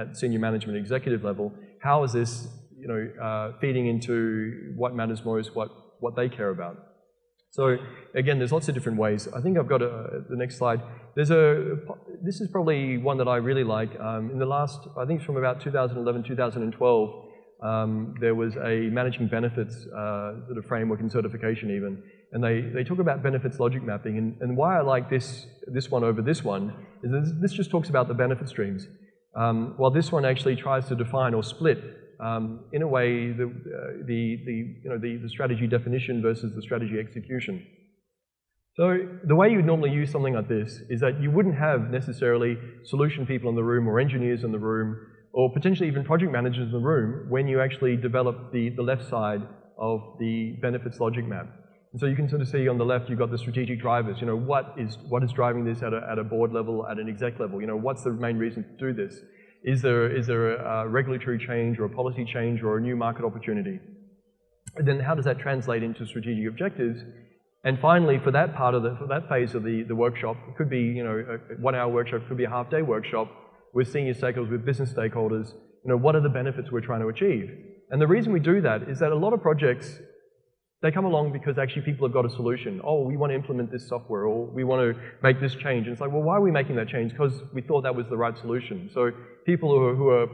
at senior management executive level? How is this feeding into what matters most, what they care about? So again, there's lots of different ways. I think I've got the next slide. This is probably one that I really like. In the last, I think from about 2011, 2012, there was a managing benefits sort of framework and certification even, and they talk about benefits logic mapping, and why I like this one over this one is that this just talks about the benefit streams, while this one actually tries to define or split in a way the strategy definition versus the strategy execution. So the way you would normally use something like this is that you wouldn't have necessarily solution people in the room or engineers in the room or potentially even project managers in the room when you actually develop the left side of the benefits logic map. And so you can sort of see on the left you've got the strategic drivers. What is driving this at a board level, at an exec level? What's the main reason to do this? Is there a regulatory change or a policy change or a new market opportunity? And then how does that translate into strategic objectives? And finally, for that part of for that phase of the workshop, it could be a 1 hour workshop, it could be a half-day workshop with senior stakeholders, with business stakeholders. What are the benefits we're trying to achieve? And the reason we do that is that a lot of projects, they come along because actually people have got a solution. Oh, we want to implement this software, or we want to make this change. And it's like, well, why are we making that change? Because we thought that was the right solution. So people who are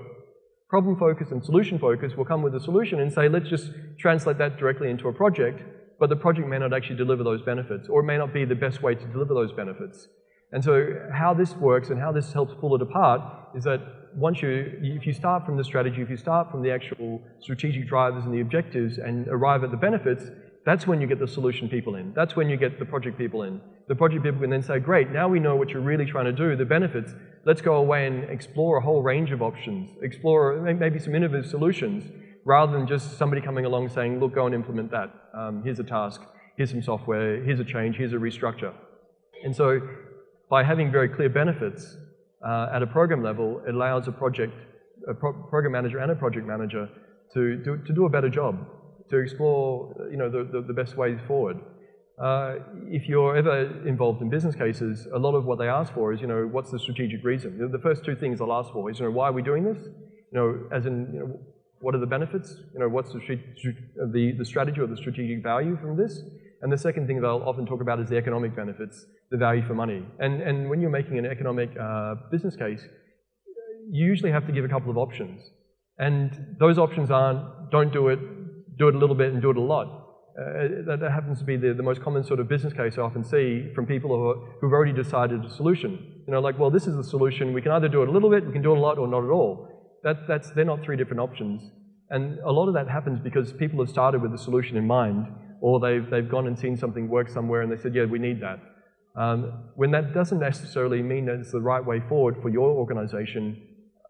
problem-focused and solution-focused will come with a solution and say, let's just translate that directly into a project, but the project may not actually deliver those benefits, or it may not be the best way to deliver those benefits. And so how this works and how this helps pull it apart is that if you start from the strategy, if you start from the actual strategic drivers and the objectives and arrive at the benefits, that's when you get the solution people in. That's when you get the project people in. The project people can then say, great, now we know what you're really trying to do, the benefits. Let's go away and explore a whole range of options, explore maybe some innovative solutions, rather than just somebody coming along saying, look, go and implement that. Here's a task, here's some software, here's a change, here's a restructure. And so by having very clear benefits at a program level, it allows a program manager and a project manager to do a better job, to explore the best ways forward. If you're ever involved in business cases, a lot of what they ask for is, what's the strategic reason? The first two things they'll ask for is, why are we doing this? As in, what are the benefits? What's the strategy or the strategic value from this? And the second thing they'll often talk about is the economic benefits, the value for money. And when you're making an economic business case, you usually have to give a couple of options. And those options aren't, don't do it a little bit and do it a lot. That happens to be the most common sort of business case I often see from people who've already decided a solution. Like, well, this is the solution. We can either do it a little bit, we can do it a lot, or not at all. They're not three different options. And a lot of that happens because people have started with the solution in mind, or they've gone and seen something work somewhere and they said, yeah, we need that. When that doesn't necessarily mean that it's the right way forward for your organization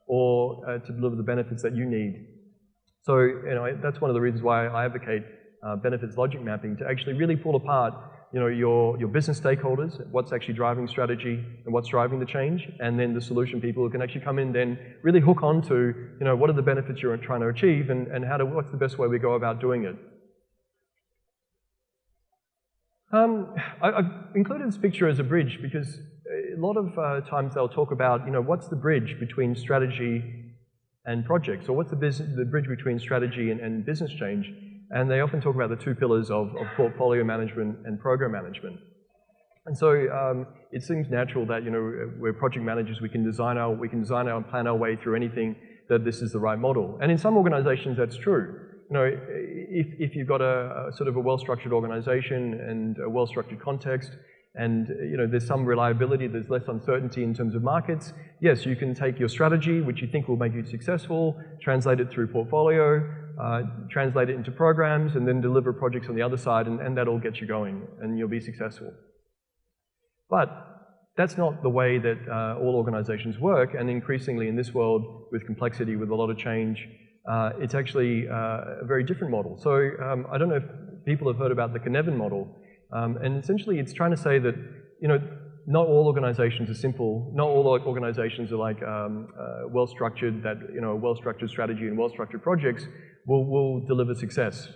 or to deliver the benefits that you need. So that's one of the reasons why I advocate benefits logic mapping, to actually really pull apart your business stakeholders, what's actually driving strategy and what's driving the change, and then the solution people who can actually come in then really hook on to what are the benefits you're trying to achieve, and what's the best way we go about doing it. I've included this picture as a bridge because a lot of times they'll talk about what's the bridge between strategy and projects, or what's the bridge between strategy and business change. And they often talk about the two pillars of portfolio management and program management. And so it seems natural that, you know, we're project managers, we can design and plan our way through anything, that this is the right model. And in some organizations that's true. You know, if you've got a sort of a well-structured organization and a well-structured context, and you know, there's some reliability, there's less uncertainty in terms of markets, yes, you can take your strategy, which you think will make you successful, translate it through portfolio, translate it into programs, and then deliver projects on the other side, and that all gets you going, and you'll be successful. But that's not the way that all organizations work, and increasingly in this world, with complexity, with a lot of change, it's actually a very different model. So I don't know if people have heard about the Keynesian model, and essentially it's trying to say that, you know, not all organizations are simple, not all organizations are like well-structured, that, you know, well-structured strategy and well-structured projects will deliver success.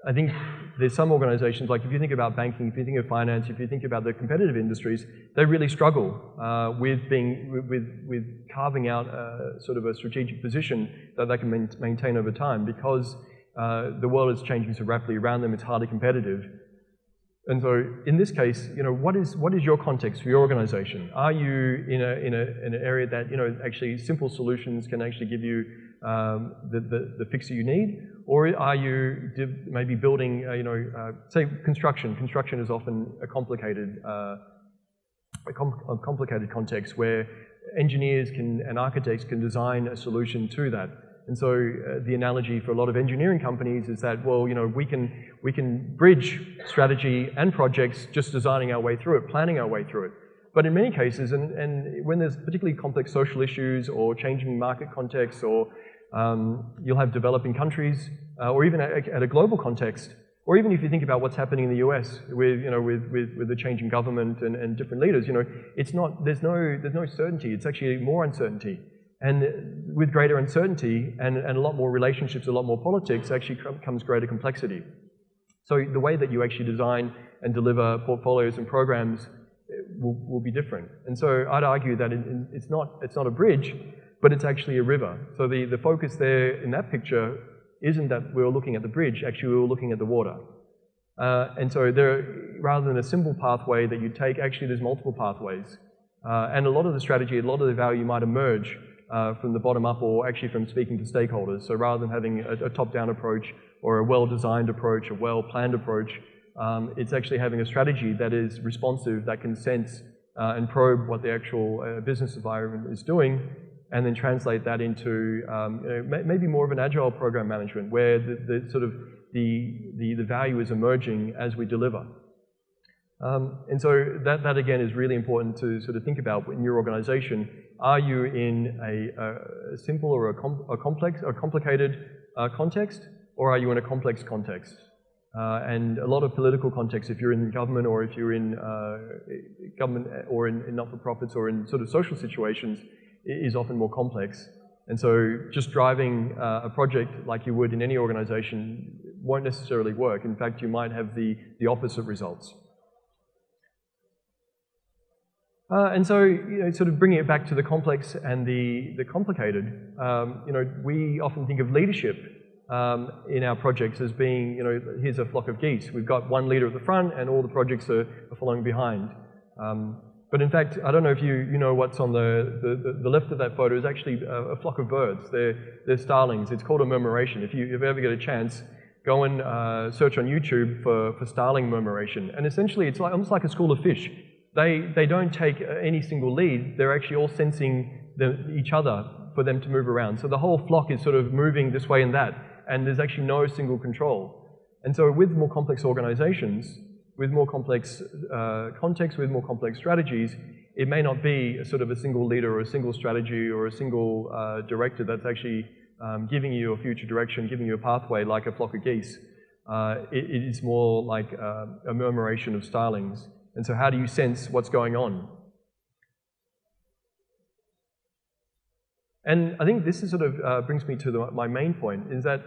I think there's some organizations, like if you think about banking, if you think of finance, if you think about the competitive industries, they really struggle with carving out sort of a strategic position that they can maintain over time, because the world is changing so rapidly around them, it's highly competitive. And so in this case, you know, what is your context for your organization? Are you in an area that, you know, actually simple solutions can actually give you the fix that you need? Or are you maybe building, you know, say construction. Construction is often a complicated context where engineers and architects can design a solution to that. And so the analogy for a lot of engineering companies is that, well, you know, we can bridge strategy and projects just designing our way through it, planning our way through it. But in many cases, and when there's particularly complex social issues or changing market contexts, or you'll have developing countries, or even at a global context, or even if you think about what's happening in the US with, you know, with the changing government and different leaders, you know, it's not, there's no certainty, it's actually more uncertainty. And with greater uncertainty and a lot more relationships, a lot more politics, actually comes greater complexity. So the way that you actually design and deliver portfolios and programs will be different. And so I'd argue that it's not a bridge, but it's actually a river. So the focus there in that picture isn't that we're looking at the bridge, actually we're looking at the water. And so rather than a simple pathway that you take, actually there's multiple pathways. And a lot of the strategy, a lot of the value might emerge from the bottom up, or actually from speaking to stakeholders. So rather than having a top-down approach or a well-designed approach, a well-planned approach, it's actually having a strategy that is responsive, that can sense and probe what the actual business environment is doing, and then translate that into maybe more of an agile program management, where the sort of the value is emerging as we deliver. And so that again is really important to sort of think about in your organization. Are you in a simple or a complicated context, or are you in a complex context? And a lot of political context, if you're in government, or if you're in government, or in not-for-profits, or in sort of social situations, is often more complex. And so just driving a project like you would in any organization won't necessarily work. In fact, you might have the opposite results. And so, you know, sort of bringing it back to the complex and the complicated, you know, we often think of leadership in our projects as being, you know, here's a flock of geese. We've got one leader at the front and all the projects are following behind. But in fact, I don't know if you know what's on the left of that photo is actually a flock of birds. They're starlings. It's called a murmuration. If you ever get a chance, go and search on YouTube for Starling Murmuration. And essentially, it's almost like a school of fish. They don't take any single lead. They're actually all sensing each other for them to move around. So the whole flock is sort of moving this way and that, and there's actually no single control. And so with more complex organizations, with more complex contexts, with more complex strategies, it may not be a sort of a single leader or a single strategy or a single director that's actually giving you a future direction, giving you a pathway like a flock of geese. It's more like a murmuration of starlings. And so how do you sense what's going on? And I think this is sort of brings me to my main point, is that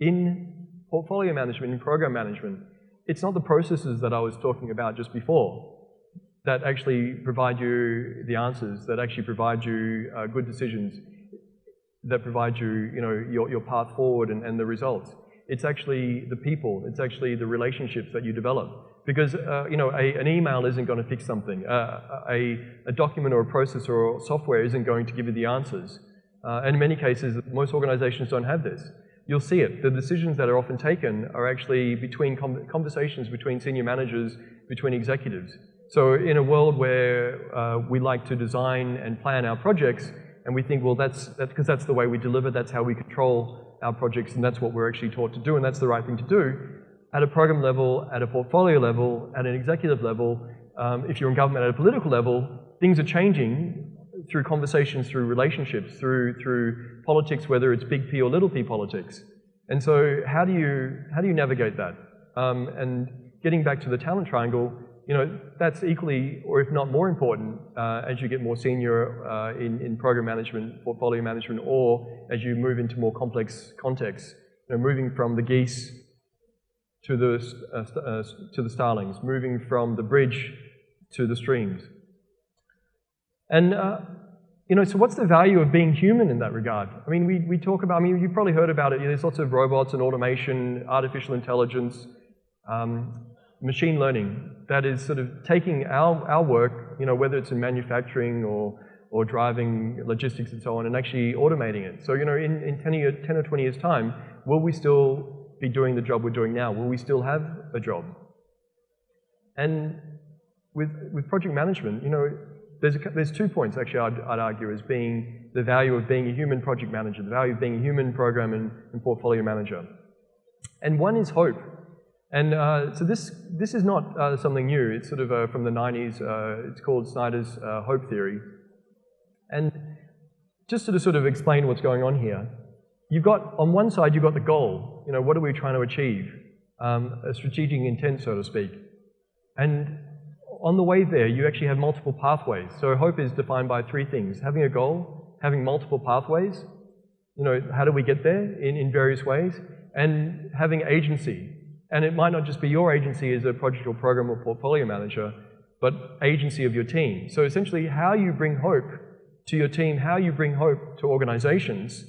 in portfolio management, in program management, it's not the processes that I was talking about just before that actually provide you the answers, that actually provide you good decisions, that provide you, you know, your path forward and the results. It's actually the people, it's actually the relationships that you develop. Because an email isn't going to fix something. A document or a process or software isn't going to give you the answers. And in many cases, most organizations don't have this. You'll see it. The decisions that are often taken are actually between conversations between senior managers, between executives. So in a world where we like to design and plan our projects, and we think, well, that's because that's the way we deliver, that's how we control our projects, and that's what we're actually taught to do, and that's the right thing to do. At a program level, at a portfolio level, at an executive level, if you're in government at a political level, things are changing through conversations, through relationships, through politics, whether it's big P or little p politics. And so how do you navigate that? And getting back to the talent triangle, that's equally, or if not more important, as you get more senior in program management, portfolio management, or as you move into more complex contexts, moving from the geese to the starlings, moving from the bridge to the streams. And so what's the value of being human in that regard? I mean, we talk about, you've probably heard about it, there's lots of robots and automation, artificial intelligence, machine learning, that is sort of taking our work, whether it's in manufacturing or driving, logistics and so on, and actually automating it. So, in 10 or 20 years' time, will we still be doing the job we're doing now? Will we still have a job? And with project management, there's 2 points actually I'd argue as being the value of being a human project manager, the value of being a human program and portfolio manager. And one is hope. And so this is not something new. It's sort of from the 90s. It's called Snyder's hope theory. And just to sort of explain what's going on here, you've got, on one side, you've got the goal. What are we trying to achieve? A strategic intent, so to speak. And on the way there, you actually have multiple pathways. So hope is defined by 3 things: having a goal, having multiple pathways, how do we get there in various ways, and having agency. And it might not just be your agency as a project or program or portfolio manager, but agency of your team. So essentially, how you bring hope to your team, how you bring hope to organizations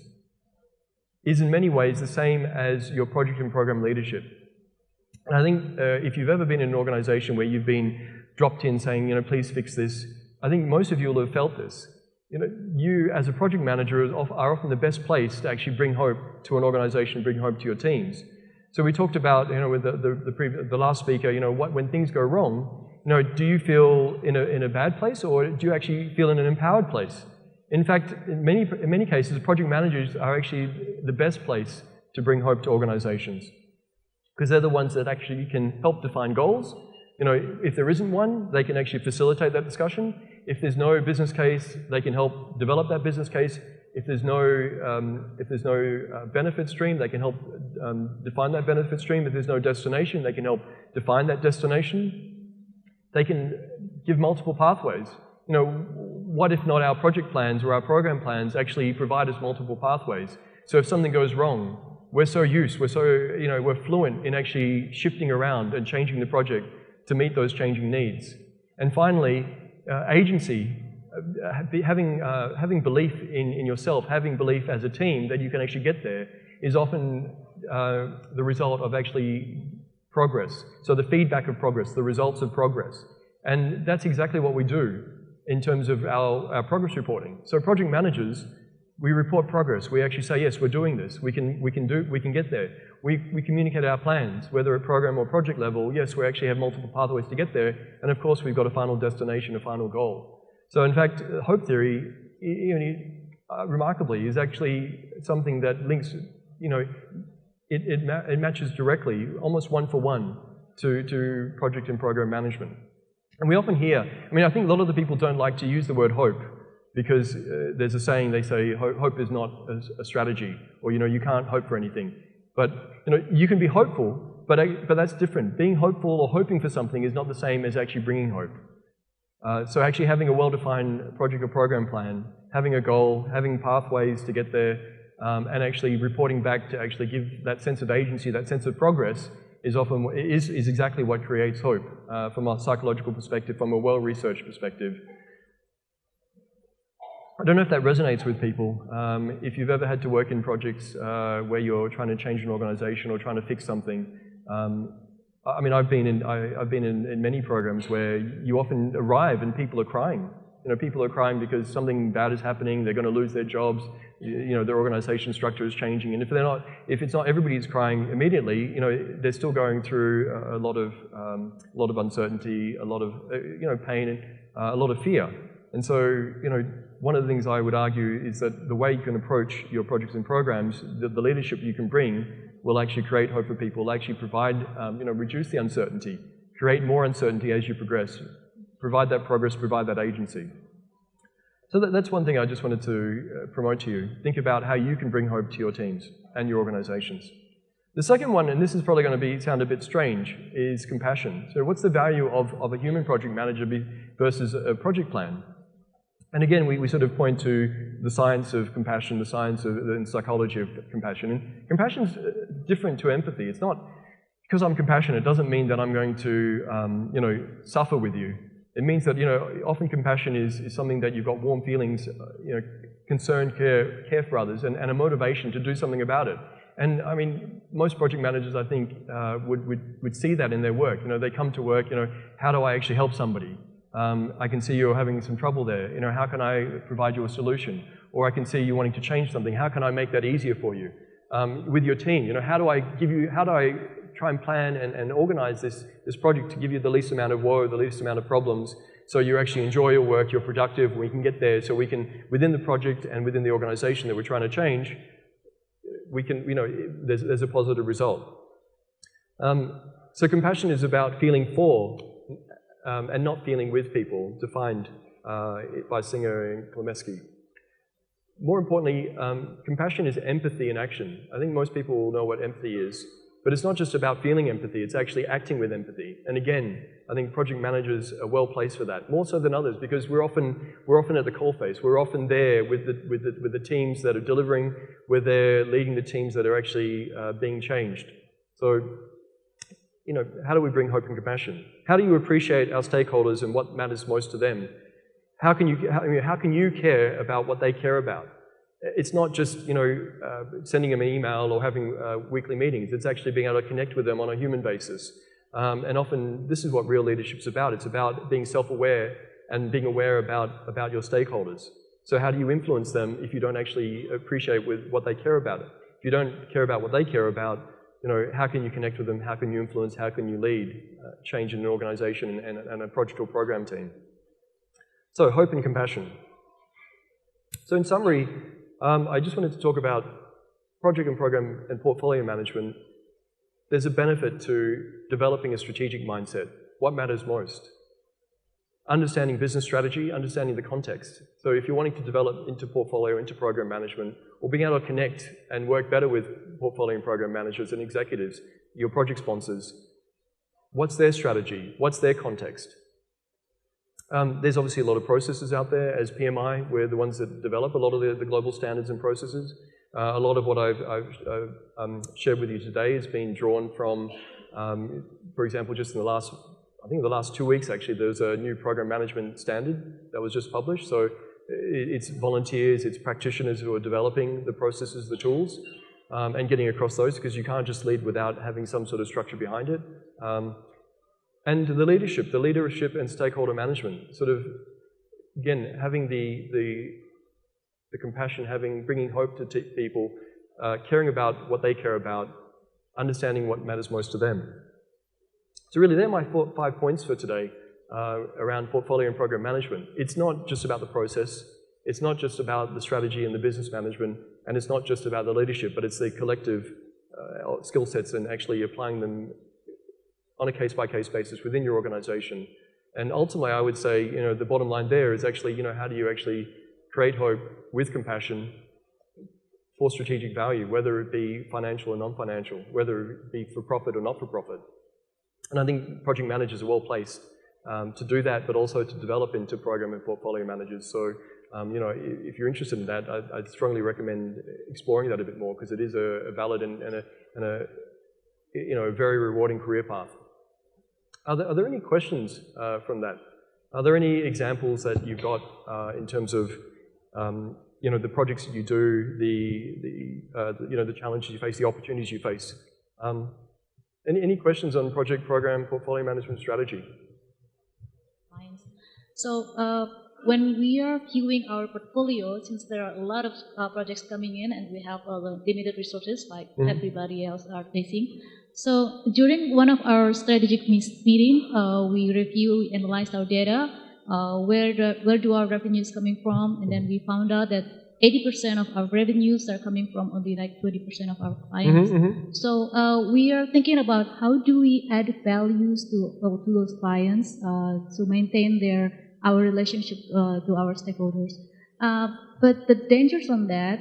is in many ways the same as your project and program leadership. And I think if you've ever been in an organization where you've been dropped in saying, please fix this, I think most of you will have felt this. You as a project manager are often the best place to actually bring hope to an organization, bring hope to your teams. So we talked about, with the last speaker, when things go wrong, do you feel in a bad place, or do you actually feel in an empowered place? In fact, in many cases, project managers are actually the best place to bring hope to organizations, because they're the ones that actually can help define goals. If there isn't one, they can actually facilitate that discussion. If there's no business case, they can help develop that business case. If there's no benefit stream, they can help define that benefit stream. If there's no destination, they can help define that destination. They can give multiple pathways. What if not our project plans or our program plans actually provide us multiple pathways? So if something goes wrong, we're fluent in actually shifting around and changing the project to meet those changing needs. And finally, agency. Having belief in yourself, having belief as a team that you can actually get there is often the result of actually progress. So the feedback of progress, the results of progress. And that's exactly what we do in terms of our progress reporting. So project managers, we report progress. We actually say, yes, we're doing this. We can get there. We communicate our plans, whether at program or project level. Yes, we actually have multiple pathways to get there. And of course, we've got a final destination, a final goal. So in fact, hope theory, remarkably, is actually something that links, it matches directly, almost one-for-one, to project and program management. And we often hear, I think a lot of the people don't like to use the word hope, because there's a saying, they say, hope is not a strategy, or you can't hope for anything. But you can be hopeful, but that's different. Being hopeful or hoping for something is not the same as actually bringing hope. So actually having a well-defined project or program plan, having a goal, having pathways to get there, and actually reporting back to actually give that sense of agency, that sense of progress, is exactly what creates hope from a psychological perspective, from a well-researched perspective. I don't know if that resonates with people. If you've ever had to work in projects where you're trying to change an organization or trying to fix something, I mean, I've been in many programs where you often arrive and people are crying. You know, people are crying because something bad is happening, they're going to lose their jobs, you know, their organization structure is changing, and if it's not everybody's crying immediately, you know, they're still going through a lot of uncertainty, a lot of pain, and a lot of fear. And so, you know, one of the things I would argue is that the way you can approach your projects and programs, the leadership you can bring will actually create hope for people, will actually provide, reduce the uncertainty, create more uncertainty as you progress, provide that progress, provide that agency. So that's one thing I just wanted to promote to you. Think about how you can bring hope to your teams and your organizations. The second one, and this is probably going to sound a bit strange, is compassion. So what's the value of a human project manager versus a project plan? And again, we sort of point to the science of compassion, the science of the psychology of compassion. And compassion's different to empathy. It's not, because I'm compassionate, it doesn't mean that I'm going to, suffer with you. It means that, often compassion is something that you've got warm feelings, concern, care for others, and a motivation to do something about it. And I mean, most project managers, I think, would see that in their work. You know, they come to work, how do I actually help somebody? I can see you're having some trouble there. How can I provide you a solution? Or I can see you wanting to change something. How can I make that easier for you? With your team, how do I try and plan and organize this project to give you the least amount of woe, the least amount of problems, so you actually enjoy your work, you're productive, we can get there, so we can, within the project and within the organization that we're trying to change, we can, there's a positive result. So compassion is about feeling for and not feeling with people, defined by Singer and Klemeski. More importantly, compassion is empathy in action. I think most people will know what empathy is, but it's not just about feeling empathy, it's actually acting with empathy. And again, I think project managers are well placed for that, more so than others, because we're often at the coalface. We're often there with the teams that are delivering, we're there leading the teams that are actually being changed. So, how do we bring hope and compassion? How do you appreciate our stakeholders and what matters most to them? How can you care about what they care about? It's not just, sending them an email or having weekly meetings. It's actually being able to connect with them on a human basis. And often, this is what real leadership's about. It's about being self-aware and being aware about your stakeholders. So how do you influence them if you don't actually appreciate what they care about? If you don't care about what they care about, how can you connect with them? How can you influence? How can you lead change in an organization and a project or program team? So, hope and compassion. So in summary, I just wanted to talk about project and program and portfolio management. There's a benefit to developing a strategic mindset. What matters most? Understanding business strategy, understanding the context. So if you're wanting to develop into portfolio, into program management, or being able to connect and work better with portfolio and program managers and executives, your project sponsors, what's their strategy? What's their context? There's obviously a lot of processes out there. As PMI, we're the ones that develop a lot of the global standards and processes. A lot of what I've shared with you today has been drawn from, for example, just in the last 2 weeks actually, there's a new program management standard that was just published. So it's volunteers, it's practitioners who are developing the processes, the tools, and getting across those, because you can't just lead without having some sort of structure behind it. And the leadership and stakeholder management, sort of, again, having the compassion, bringing hope to people, caring about what they care about, understanding what matters most to them. So really, they're my 5 points for today around portfolio and program management. It's not just about the process, it's not just about the strategy and the business management, and it's not just about the leadership, but it's the collective skill sets and actually applying them on a case-by-case basis within your organization. And ultimately, I would say, the bottom line there is actually, how do you actually create hope with compassion for strategic value, whether it be financial or non-financial, whether it be for profit or not for profit. And I think project managers are well placed to do that, but also to develop into program and portfolio managers. So, if you're interested in that, I'd strongly recommend exploring that a bit more, because it is a valid and a very rewarding career path. Are there any questions from that? Are there any examples that you've got in terms of the projects that you do, the challenges you face, the opportunities you face? Any questions on project, program, portfolio management strategy? So when we are viewing our portfolio, since there are a lot of projects coming in and we have limited resources like everybody else are facing, so during one of our strategic meeting, we review, analyze our data, where do our revenues coming from, and then we found out that 80% of our revenues are coming from only like 20% of our clients. So we are thinking about how do we add values to those clients to maintain our relationship to our stakeholders. But the dangers on that,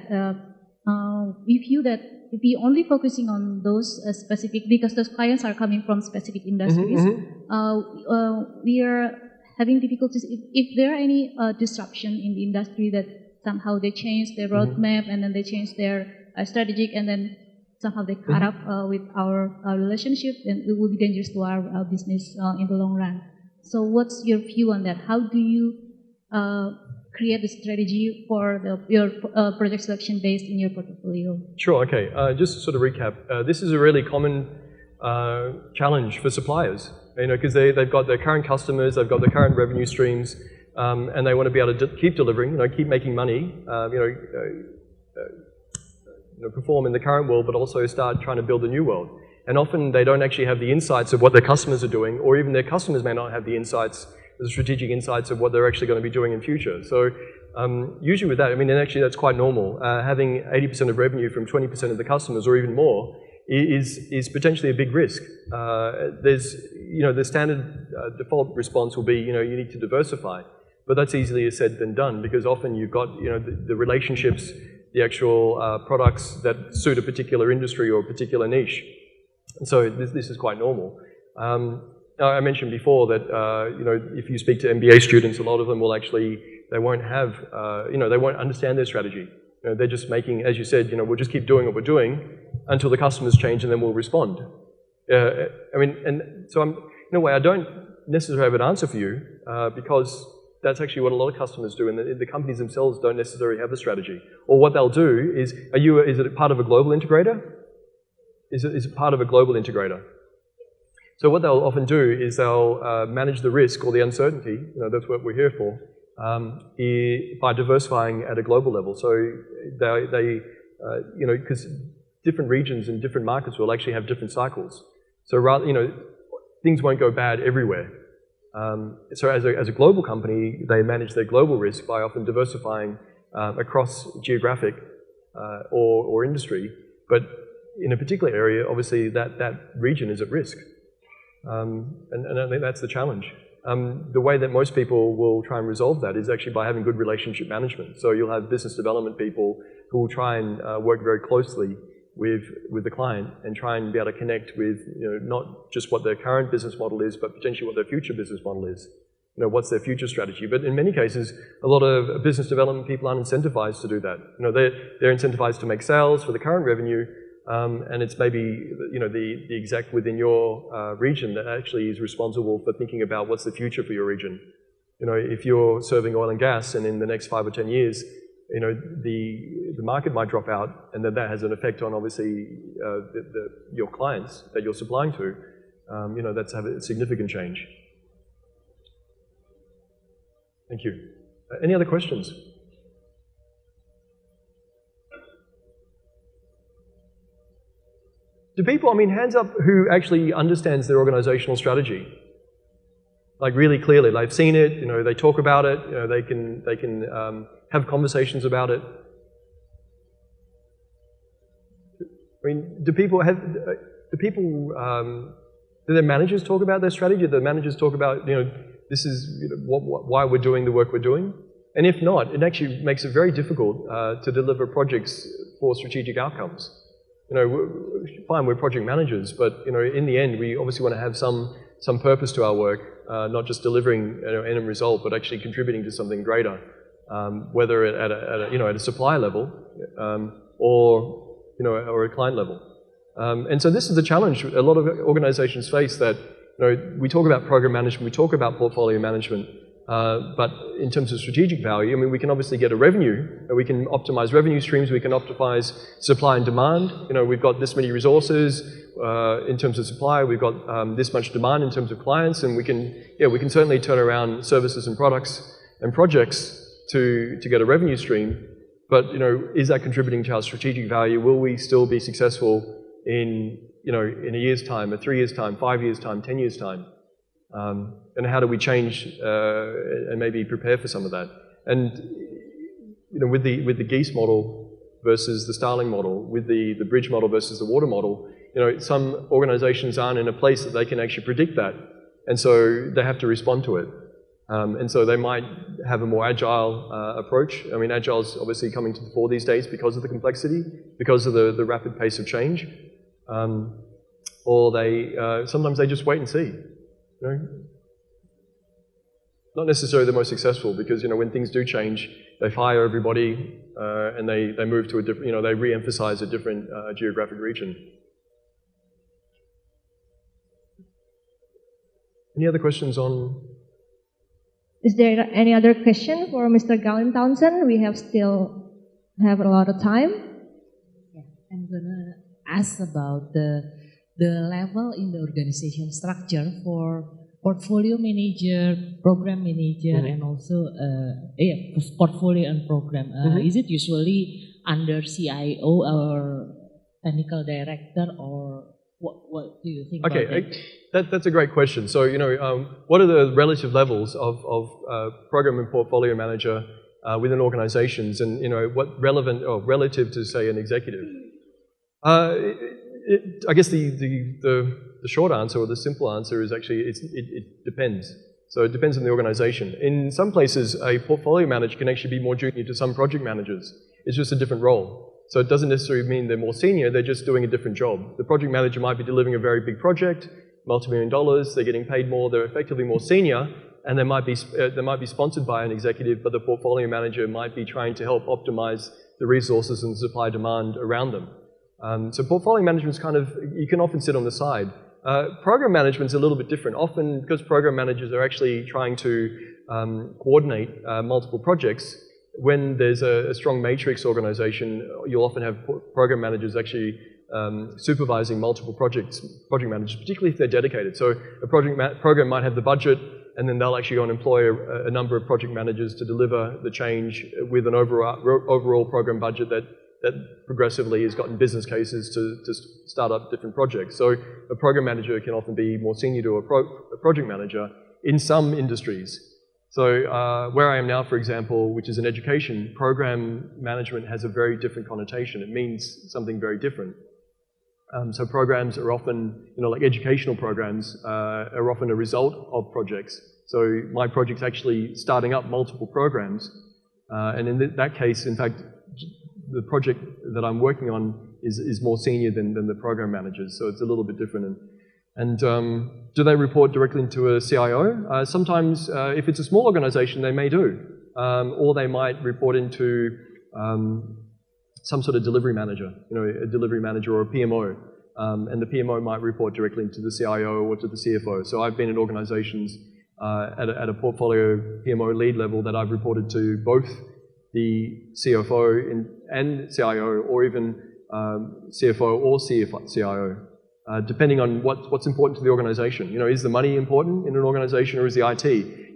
we view that if we only focusing on those specific, because those clients are coming from specific industries, we are having difficulties if there are any disruption in the industry that somehow they change their roadmap and then they change their strategic and then somehow they cut up with our relationship, and it will be dangerous to our business in the long run. So what's your view on that? How do you create the strategy for your project selection based in your portfolio? Sure, okay. Just to sort of recap, this is a really common challenge for suppliers, because they've got their current customers, they've got their current revenue streams, and they want to be able to keep delivering, keep making money, perform in the current world, but also start trying to build a new world. And often they don't actually have the insights of what their customers are doing, or even their customers may not have the insights, the strategic insights of what they're actually going to be doing in future. So usually with that, and actually that's quite normal. Having 80% of revenue from 20% of the customers, or even more, is potentially a big risk. The standard default response will be, you need to diversify. But that's easier said than done, because often you've got, the relationships, the actual products that suit a particular industry or a particular niche. And so this is quite normal. I mentioned before that, if you speak to MBA students, a lot of them will actually, they won't have, they won't understand their strategy. They're just making, as you said, we'll just keep doing what we're doing until the customers change and then we'll respond. And so in a way, I don't necessarily have an answer for you, because that's actually what a lot of customers do, and the companies themselves don't necessarily have the strategy. Or what they'll do is, is it part of a global integrator? Is it part of a global integrator? So what they'll often do is they'll manage the risk or the uncertainty, that's what we're here for, by diversifying at a global level. So because different regions and different markets will actually have different cycles. So rather, things won't go bad everywhere. So as a global company, they manage their global risk by often diversifying across geographic or industry, but in a particular area, obviously that region is at risk. And I think that's the challenge. The way that most people will try and resolve that is actually by having good relationship management. So you'll have business development people who will try and work very closely with the client and try and be able to connect with, not just what their current business model is, but potentially what their future business model is. What's their future strategy? But in many cases, a lot of business development people aren't incentivized to do that. They're incentivized to make sales for the current revenue, and it's maybe the exec within your region that actually is responsible for thinking about what's the future for your region. If you're serving oil and gas, and in the next 5 or 10 years, the market might drop out, and then that has an effect on obviously your clients that you're supplying to. That's have a significant change. Thank you. Any other questions? Do people, hands up who actually understands their organizational strategy? Like really clearly, they've seen it, they talk about it, they can have conversations about it. Do their managers talk about their strategy? Do their managers talk about, this is why we're doing the work we're doing? And if not, it actually makes it very difficult to deliver projects for strategic outcomes. Fine, we're project managers, but in the end, we obviously want to have some purpose to our work, not just delivering an end result, but actually contributing to something greater, whether at a supplier level or a client level. And so this is the challenge a lot of organizations face, that we talk about program management, we talk about portfolio management, But in terms of strategic value, I mean, we can obviously get a revenue. We can optimize revenue streams. We can optimize supply and demand. You know, we've got this many resources in terms of supply. We've got this much demand in terms of clients, and we can certainly turn around services and products and projects to get a revenue stream. But you know, is that contributing to our strategic value? Will we still be successful in a year's time, 3 years' time, 5 years' time, 10 years' time? And how do we change and maybe prepare for some of that? And you know, with the geese model versus the Starling model, with the bridge model versus the water model, you know, some organizations aren't in a place that they can actually predict that, and so they have to respond to it. And so they might have a more agile approach. I mean, agile is obviously coming to the fore these days because of the complexity, because of the rapid pace of change. Or sometimes they just wait and see. You know? Not necessarily the most successful, because you know, when things do change, they fire everybody and they move to a different, you know, they re-emphasize a different geographic region. Any other questions on? Is there any other question for Mr. Galen Townson? We still have a lot of time. Yeah, I'm gonna ask about the level in the organization structure for portfolio manager, program manager, and also portfolio and program. Is it usually under CIO or technical director, or what do you think about that? That's a great question. So, you know, what are the relative levels of program and portfolio manager within organizations, and, you know, what relevant or relative to, say, an executive? I guess the short answer, or the simple answer, is actually it depends. So it depends on the organization. In some places, a portfolio manager can actually be more junior to some project managers. It's just a different role. So it doesn't necessarily mean they're more senior, they're just doing a different job. The project manager might be delivering a very big project, multi-million dollars, they're getting paid more, they're effectively more senior, and they might be sponsored by an executive, but the portfolio manager might be trying to help optimize the resources and supply demand around them. So portfolio management's kind of, you can often sit on the side. Program management's a little bit different. Often, because program managers are actually trying to coordinate multiple projects, when there's a strong matrix organization, you'll often have program managers actually supervising multiple project managers, particularly if they're dedicated. So a program might have the budget, and then they'll actually go and employ a number of project managers to deliver the change with an overall program budget that progressively has gotten business cases to start up different projects. So a program manager can often be more senior to a project manager in some industries. So where I am now, for example, which is in education, program management has a very different connotation. It means something very different. So programs are often, you know, like educational programs are often a result of projects. So my project's actually starting up multiple programs. And in that case, in fact, the project that I'm working on is more senior than the program managers, so it's a little bit different. And do they report directly into a CIO? Sometimes, if it's a small organization, they may do. Or they might report into some sort of delivery manager, you know, a delivery manager or a PMO. And the PMO might report directly into the CIO or to the CFO. So I've been in organizations at a portfolio PMO lead level that I've reported to both the CFO and CIO, or even CFO or CIO, depending on what's important to the organization. You know, is the money important in an organization, or is the IT?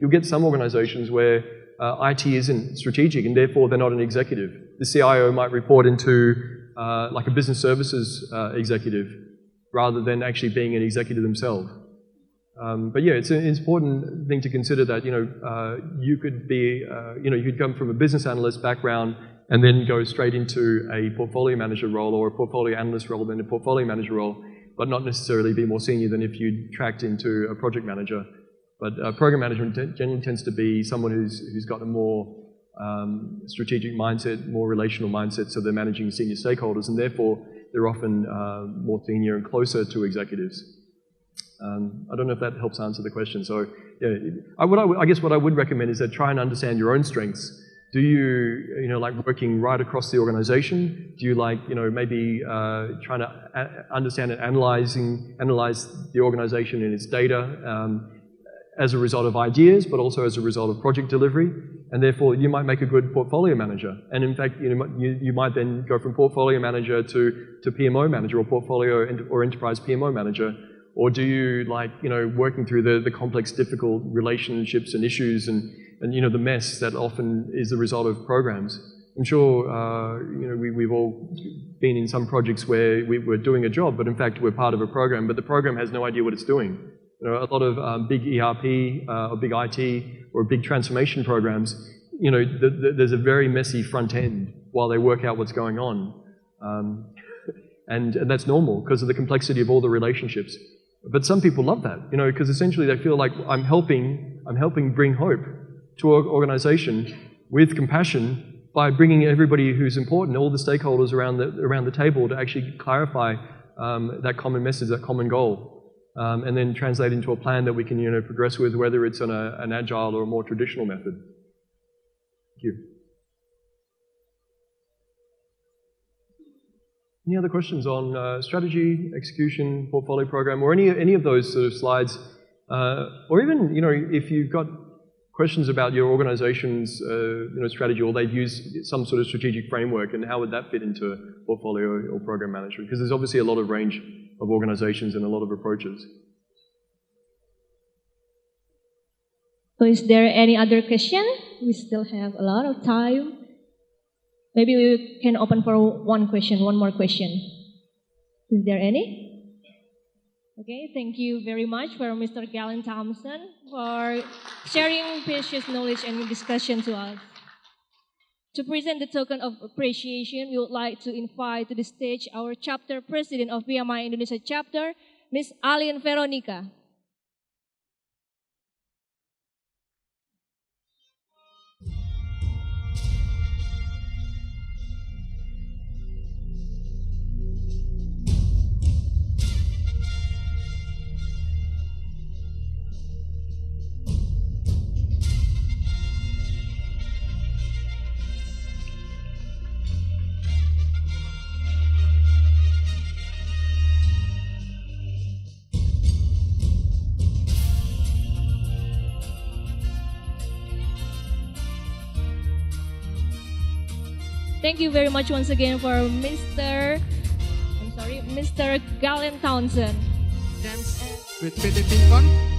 You'll get some organizations where IT isn't strategic, and therefore they're not an executive. The CIO might report into like a business services executive, rather than actually being an executive themselves. But yeah, it's an important thing to consider that, you know, you could be, you know, you could come from a business analyst background and then go straight into a portfolio manager role, or a portfolio analyst role, then a portfolio manager role, but not necessarily be more senior than if you tracked into a project manager. But program management generally tends to be someone who's got a more strategic mindset, more relational mindset, so they're managing senior stakeholders, and therefore they're often more senior and closer to executives. I don't know if that helps answer the question. So, yeah, I guess what I would recommend is that try and understand your own strengths. Do you know, like working right across the organization? Do you like, you know, maybe trying to understand and analyze the organization and its data, as a result of ideas, but also as a result of project delivery, and therefore you might make a good portfolio manager. And in fact, you might then go from portfolio manager to PMO manager, or portfolio or enterprise PMO manager. Or do you like, working through the complex, difficult relationships and issues and the mess that often is the result of programs? I'm sure, we've all been in some projects where we're doing a job, but in fact we're part of a program, but the program has no idea what it's doing. A lot of big ERP or big IT or big transformation programs, there's a very messy front end while they work out what's going on. And that's normal because of the complexity of all the relationships. But some people love that, because essentially they feel like I'm helping bring hope to an organization with compassion by bringing everybody who's important, all the stakeholders around the table, to actually clarify that common message, that common goal, and then translate into a plan that we can progress with, whether it's on an agile or a more traditional method. Thank you. Any other questions on strategy, execution, portfolio program, or any of those sort of slides, or even if you've got questions about your organization's strategy, or they've used some sort of strategic framework, and how would that fit into portfolio or program management? Because there's obviously a lot of range of organizations and a lot of approaches. So is there any other question? We still have a lot of time. Maybe we can open for one more question. Is there any? Okay, thank you very much for Mr. Galen Townson for sharing precious knowledge and discussion to us. To present the token of appreciation, we would like to invite to the stage our chapter president of PMI Indonesia Chapter, Ms. Alin Veronica. Thank you very much once again for Mr. Galen Townson. With PT Pincon.